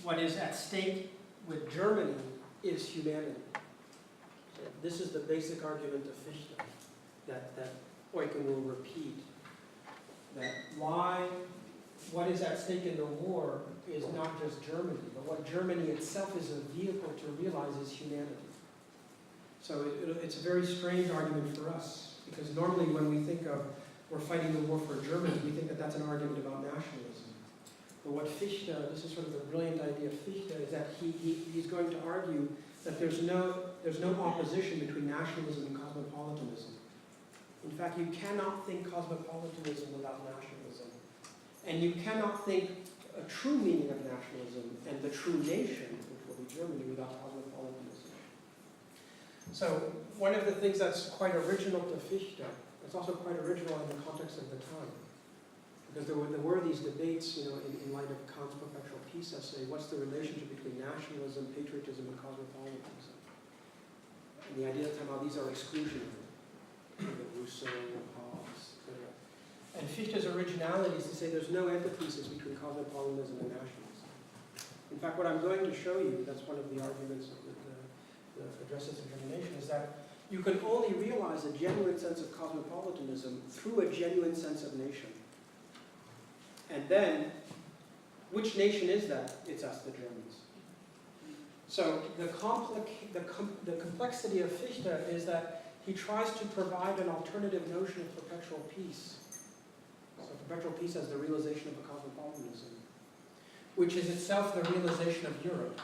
What is at stake with Germany is humanity. So this is the basic argument of Fichte that Eucken will repeat. That what is at stake in the war is not just Germany, but what Germany itself is a vehicle to realize is humanity. So it's a very strange argument for us, because normally when we think of we're fighting the war for Germany, we think that that's an argument about nationalism. But what Fichte, this is sort of the brilliant idea of Fichte, is that he's going to argue that there's no opposition between nationalism and cosmopolitanism. In fact, you cannot think cosmopolitanism without nationalism. And you cannot think a true meaning of nationalism and the true nation, which will be Germany, without cosmopolitanism. So one of the things that's quite original to Fichte, it's also quite original in the context of the time. Because there were these debates, in light of Kant's perpetual peace essay, what's the relationship between nationalism, patriotism, and cosmopolitanism? And the idea that somehow these are exclusionary. Rousseau, Hobbes, etc. And Fichte's originality is to say there's no antithesis between cosmopolitanism and nationalism. In fact, what I'm going to show you, that's one of the arguments of the addresses of germination, is that you can only realize a genuine sense of cosmopolitanism through a genuine sense of nation. And then, which nation is that? It's us, the Germans. So the complexity of Fichte is that he tries to provide an alternative notion of perpetual peace. So perpetual peace as the realization of a cosmopolitanism, which is itself the realization of Europe.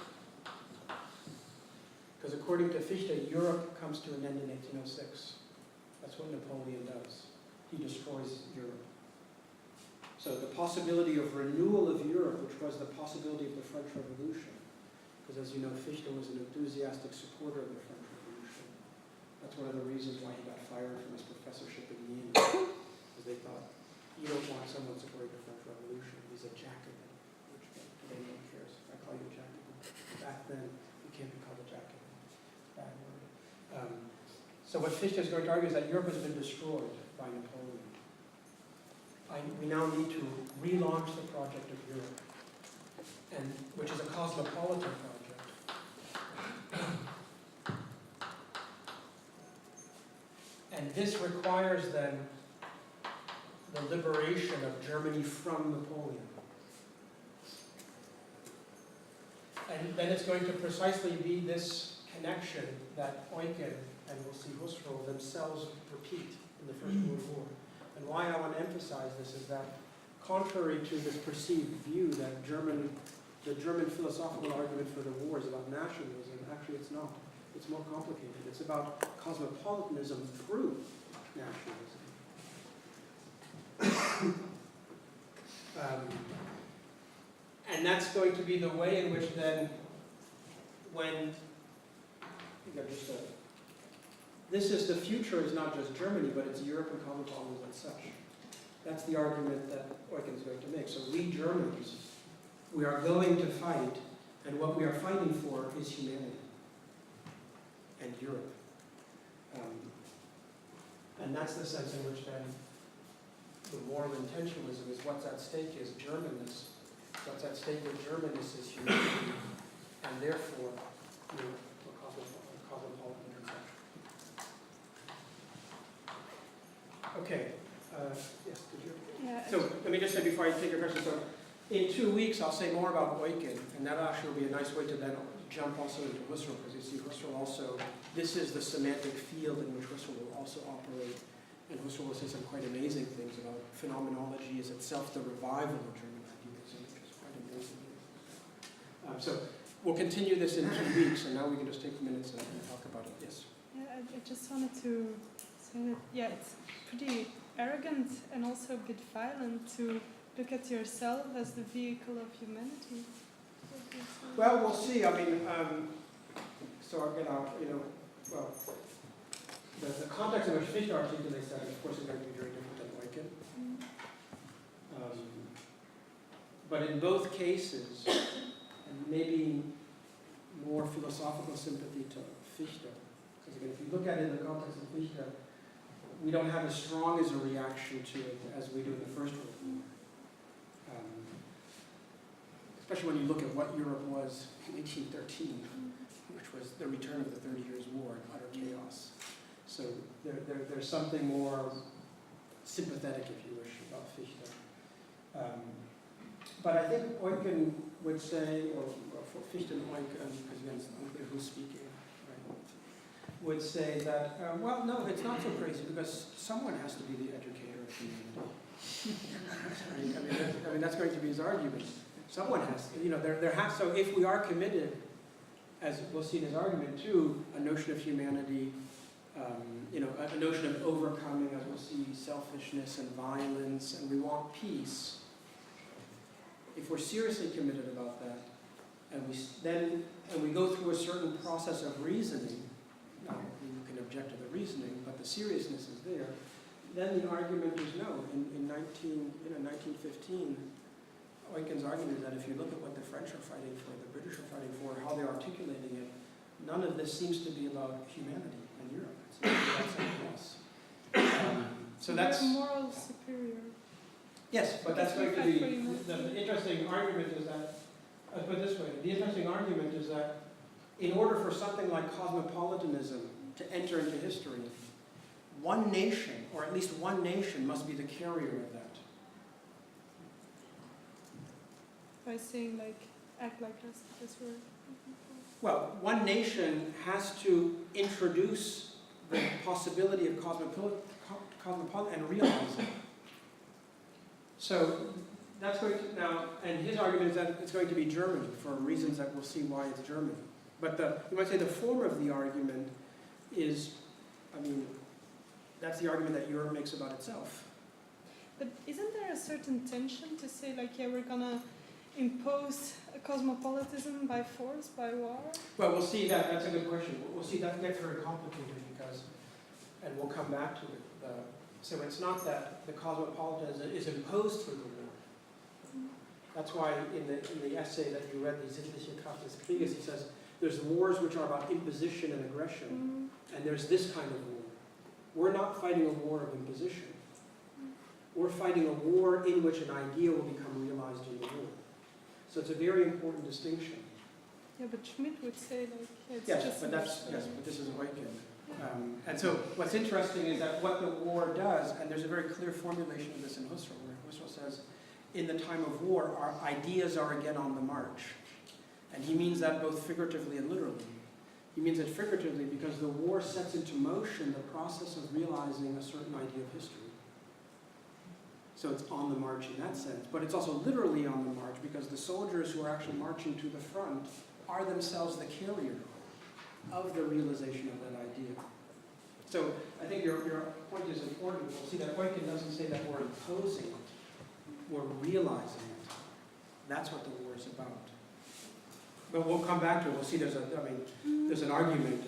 Because according to Fichte, Europe comes to an end in 1806. That's what Napoleon does. He destroys Europe. So the possibility of renewal of Europe, which was the possibility of the French Revolution, because as you know, Fichte was an enthusiastic supporter of the French Revolution. That's one of the reasons why he got fired from his professorship in Yale, because they thought, you don't want someone supporting the French Revolution. He's a Jacobin, which today no one cares. I call you a Jacobin. Back then, you can't be called a Jacobin. Bad word. So what Fichte is going to argue is that Europe has been destroyed by Napoleon. We now need to relaunch the project of Europe, which is a cosmopolitan project. And this requires then the liberation of Germany from Napoleon. And then it's going to precisely be this connection that Eucken and we'll see Husserl themselves repeat in the First World War. And why I want to emphasize this is that contrary to this perceived view that the German philosophical argument for the war is about nationalism, actually it's not. It's more complicated. It's about cosmopolitanism through nationalism. And that's going to be the way in which then, when, this is the future is not just Germany, but it's Europe and cosmopolitanism as such. That's the argument that Eucken is going to make. So we Germans, we are going to fight, and what we are fighting for is humanity and Europe. And that's the sense in which then the moral intentionalism is what's at stake is Germanness. What's at stake with Germanness is humanity, and therefore, cosmopolitan conception. Okay. Yes, did you? Yeah. So let me just say before I take your question, so in 2 weeks I'll say more about Eucken, and that actually will be a nice way to then jump also into Husserl, because you see Husserl also, this is the semantic field in which Husserl will also operate, and Husserl will say some quite amazing things about phenomenology is itself the revival of German ideas, which is quite amazing. So we'll continue this in 2 weeks, and now we can just take minutes and talk about it. Yes? Yeah, I just wanted to say that, yeah, it's pretty arrogant and also a bit violent to look at yourself as the vehicle of humanity. Well, we'll see. I mean, so again, well, the context in which Fichte articulates that, of course, is going to be very different than Eucken. But in both cases, and maybe more philosophical sympathy to Fichte, because again, if you look at it in the context of Fichte, we don't have as strong as a reaction to it as we do in the First World War. Especially when you look at what Europe was in 1813, which was the return of the 30 Years' War and utter chaos. So there's something more sympathetic, if you wish, about Fichte. But I think Eucken would say, or for Fichte and Eucken, because again, it's unclear who's speaking, right, would say that, well, no, it's not so crazy, because someone has to be the educator of humanity. I mean, that's going to be his argument. Someone has to, there has, so if we are committed, as we'll see in his argument, to a notion of humanity, a notion of overcoming, as we'll see, selfishness and violence, and we want peace, if we're seriously committed about that, and we go through a certain process of reasoning, you can object to the reasoning, but the seriousness is there, then the argument is no. In 1915, Eucken's argument is that if you look at what the French are fighting for, the British are fighting for, how they're articulating it, none of this seems to be about humanity and Europe. It's about something else. So that's moral superior. Yes, but that's going to be the interesting argument is that. Let's put it this way: the interesting argument is that in order for something like cosmopolitanism to enter into history, one nation, or at least one nation, must be the carrier of that. By saying, act like us, this word. Well, one nation has to introduce the possibility of cosmopolitan and realize it. So that's going to, now, and his argument is that it's going to be Germany for reasons that we'll see why it's Germany. But you might say the form of the argument is, that's the argument that Europe makes about itself. But isn't there a certain tension to say, we're gonna impose a cosmopolitanism by force, by war? Well, we'll see that. That's a good question. We'll see that gets very complicated because, and we'll come back to it. So it's not that the cosmopolitanism is imposed through the war. That's why in the essay that you read, the Sittliche Kraft des Krieges, he says there's wars which are about imposition and aggression, and there's this kind of war. We're not fighting a war of imposition. We're fighting a war in which an idea will become realized in the war. So it's a very important distinction. Yeah, but Schmitt would say it's yes, just... but this is Eucken. And so what's interesting is that what the war does, and there's a very clear formulation of this in Husserl, where Husserl says, in the time of war, our ideas are again on the march. And he means that both figuratively and literally. He means it figuratively because the war sets into motion the process of realizing a certain idea of history. So So it's on the march in that sense, but it's also literally on the march because the soldiers who are actually marching to the front are themselves the carrier of the realization of that idea. So I think your point is important. We'll see that Eucken doesn't say that we're imposing, we're realizing it. That's what the war is about. But we'll come back to it. We'll see there's an argument.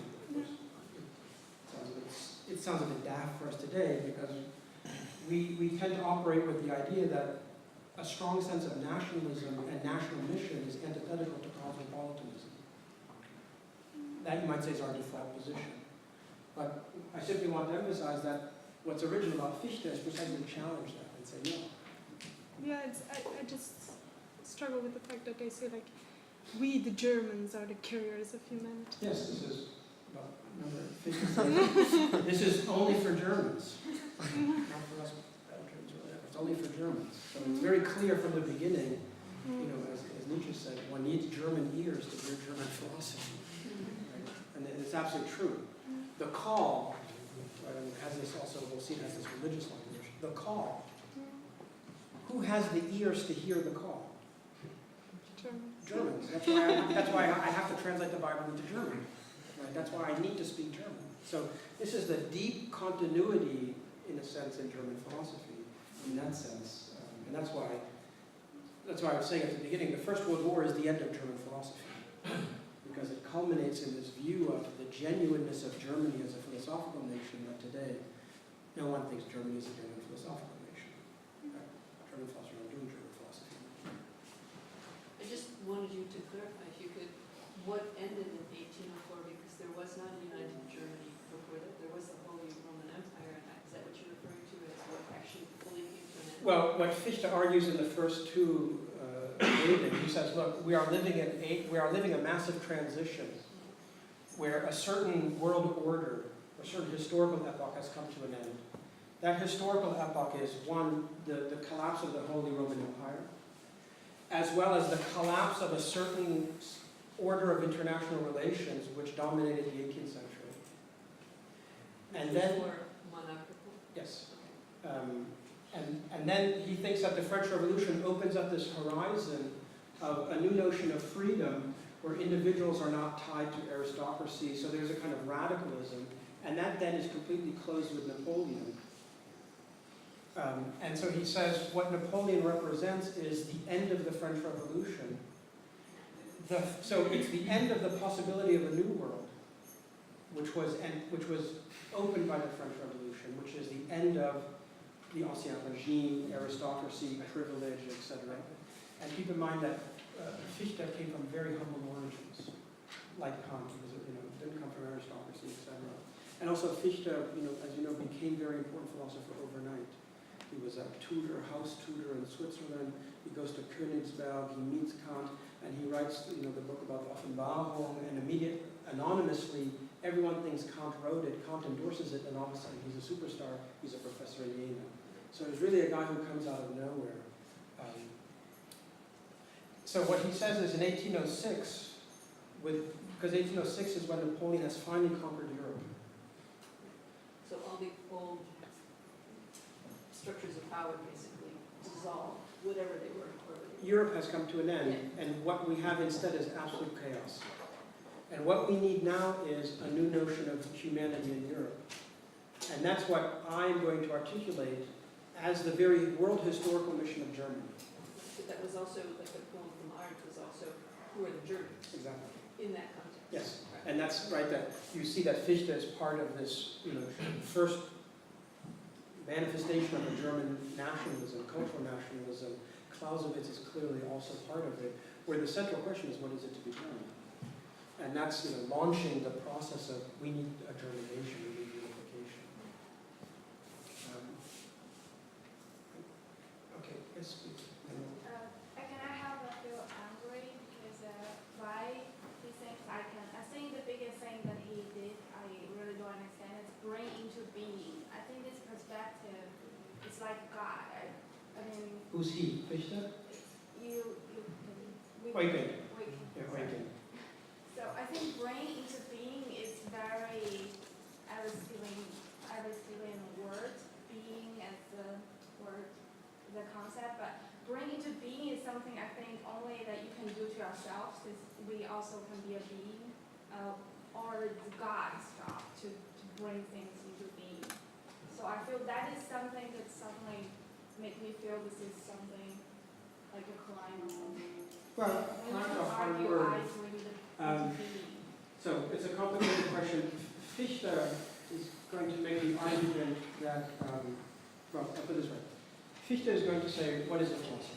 It sounds a bit daft for us today because we tend to operate with the idea that a strong sense of nationalism and national mission is antithetical to cosmopolitanism. That, you might say, is our default position. But I simply want to emphasize that what's original about Fichte is precisely challenge that and say no. Yeah, I just struggle with the fact that they say, like, we, the Germans, are the carriers of humanity. Yes, this is, well, number 57. This is only for Germans. Not for us Belgians or whatever. It's only for Germans. So it's very clear from the beginning, you know, as Nietzsche said, one needs German ears to hear German philosophy. Right? And it's absolutely true. The call, and has this also, we'll see it has this religious language, the call. Who has the ears to hear the call? Germans. That's why I have to translate the Bible into German. Right? That's why I need to speak German. So this is the deep continuity, in a sense, in German philosophy, in that sense. And that's why I was saying at the beginning, the First World War is the end of German philosophy. Because it culminates in this view of the genuineness of Germany as a philosophical nation that today no one thinks Germany is a genuine philosophical nation. German philosophers are doing German philosophy. I just wanted you to clarify, if you could, what ended in 1804, because there was not a united Germany before that. There was the Holy Roman Empire, and is that what you're referring to as what actually fully came to an end? Well, what Fichte argues in the first two he says, look, we are living a massive transition where a certain world order, a certain historical epoch has come to an end. That historical epoch is, one, the collapse of the Holy Roman Empire, as well as the collapse of a certain order of international relations which dominated the 18th century. And then, monarchical? yes. And then he thinks that the French Revolution opens up this horizon of a new notion of freedom where individuals are not tied to aristocracy, so there's a kind of radicalism, and that then is completely closed with Napoleon. And so he says what Napoleon represents is the end of the French Revolution. So it's the end of the possibility of a new world, which was opened by the French Revolution, which is the end of the ancien regime, aristocracy, privilege, etc. And keep in mind that Fichte came from very humble origins, like Kant, didn't come from aristocracy, etc. And also Fichte, as you know, became a very important philosopher overnight. He was a tutor, house tutor in Switzerland. He goes to Königsberg, he meets Kant, and he writes, the book about Offenbarung, and anonymously, everyone thinks Kant wrote it, Kant endorses it, and all of a sudden he's a superstar, he's a professor in Jena. So he's really a guy who comes out of nowhere. So what he says is in 1806, because 1806 is when Napoleon has finally conquered Europe. So all the old structures of power basically dissolve, whatever they were. Europe has come to an end, and what we have instead is absolute chaos. And what we need now is a new notion of humanity in Europe. And that's what I'm going to articulate as the very world historical mission of Germany. But that was also, like the poem from Art was also, who are the Germans? Exactly. In that context. Yes, and that's right, that you see that Fichte is part of this, first manifestation of a German nationalism, cultural nationalism. Clausewitz is clearly also part of it, where the central question is, what is it to be German? And that's launching the process of, we need a German nation, we need unification. Okay, yes, please. Can I have a feel angry because why he thinks I think the biggest thing that he did, I really don't understand, is bring into being. I think this perspective is like God. I mean. Who's he? Fichte? Eucken. Yeah, Eucken. So I think bring into being is very Aristotelian word, being as the word the concept, but bring into being is something I think only that you can do to yourself, since we also can be a being, or the God's job to bring things into being. So I feel that is something that suddenly make me feel this is something like a crime or something. Well, When crime's you a hard argue, word. I bring it into being. So it's a complicated question. Fichte is going to make the argument that, well, I'll put it this way. Fichte is going to say, what is a philosopher?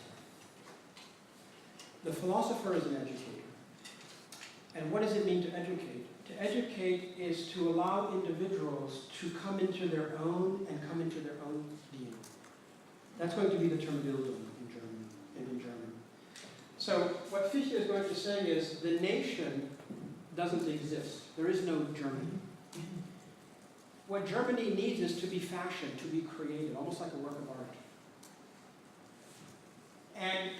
The philosopher is an educator. And what does it mean to educate? To educate is to allow individuals to come into their own and come into their own being. That's going to be the term Bildung in German. So what Fichte is going to say is the nation doesn't exist. There is no Germany. What Germany needs is to be fashioned, to be created, almost like a work of art. And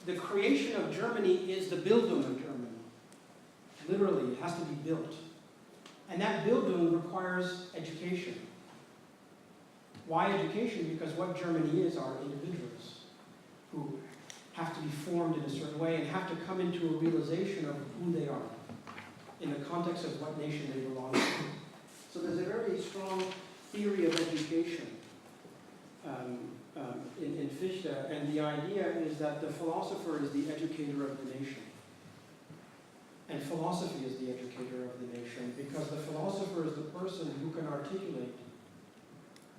the creation of Germany is the Bildung of Germany. Literally, it has to be built. And that Bildung requires education. Why education? Because what Germany is are individuals who have to be formed in a certain way and have to come into a realization of who they are in the context of what nation they belong to. So there's a very strong theory of education in Fichte, and the idea is that the philosopher is the educator of the nation. And philosophy is the educator of the nation, because the philosopher is the person who can articulate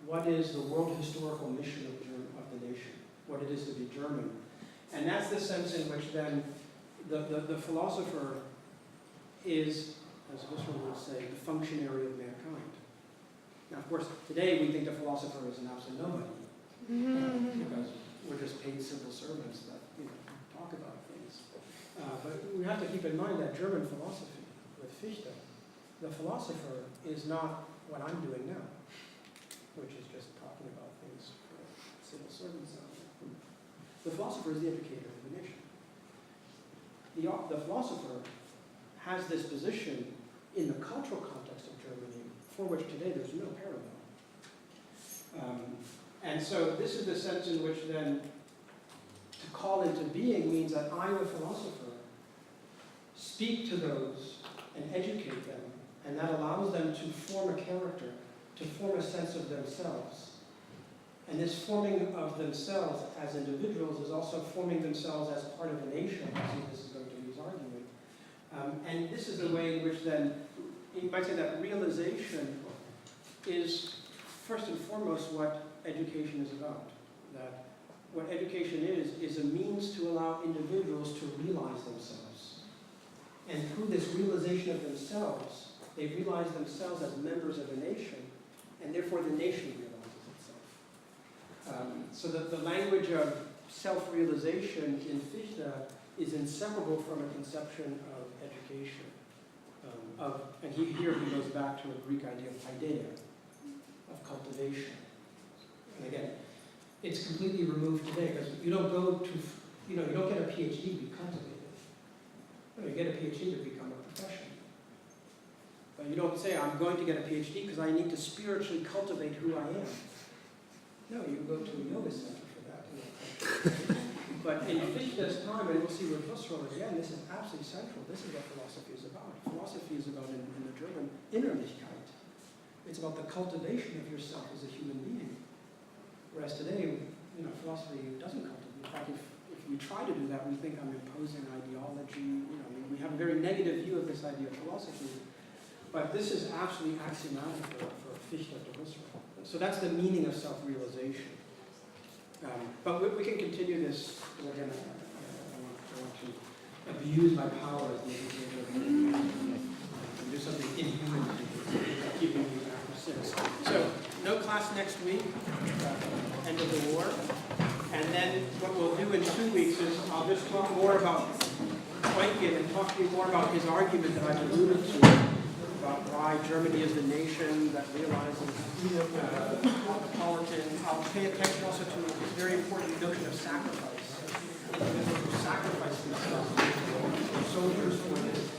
what is the world historical mission of the nation, what it is to be German. And that's the sense in which then the philosopher is, as Husserl would say, the functionary of mankind. Now, of course, today we think the philosopher is an absolute nobody, because we're just paid civil servants that talk about things. But we have to keep in mind that German philosophy, with Fichte, the philosopher is not what I'm doing now, which is just talking about things for civil servants out there. The philosopher is the educator of the nation. The philosopher has this position in the cultural context of Germany, for which today there's no parallel. And so this is the sense in which then to call into being means that I, the philosopher, speak to those and educate them, and that allows them to form a character, to form a sense of themselves. And this forming of themselves as individuals is also forming themselves as part of a nation. See, this is going to be his argument. And this is the way in which then, you might say that realization is first and foremost what education is about. That what education is a means to allow individuals to realize themselves. And through this realization of themselves, they realize themselves as members of a nation, and therefore the nation realizes itself. So that the language of self-realization in Fichte is inseparable from a conception of education. And here he goes back to a Greek idea of paideia, of cultivation. And again, it's completely removed today because you don't go to, you don't get a PhD to be cultivated. No, you get a PhD to become a profession. But you don't say, I'm going to get a PhD because I need to spiritually cultivate who I am. No, you go to a yoga center for that. But in Fichte's time, and we'll see with Husserl again, this is absolutely central. This is what philosophy is about. Philosophy is about, in the German, Innerlichkeit. It's about the cultivation of yourself as a human being. Whereas today, philosophy doesn't cultivate. In fact, if we try to do that, we think I'm imposing ideology. We have a very negative view of this idea of philosophy. But this is absolutely axiomatic for Fichte to Husserl. So that's the meaning of self-realization. But we can continue this. Again, I want to abuse my power as the educator and do something inhuman to keeping me after 6. So no class next week, end of the war. And then what we'll do in 2 weeks is I'll just talk more about Eucken and talk to you more about his argument that I've alluded to about why Germany is the nation that realizes cosmopolitan. I'll pay attention also to this very important notion of sacrifice. Individuals who sacrifice themselves, soldiers for this.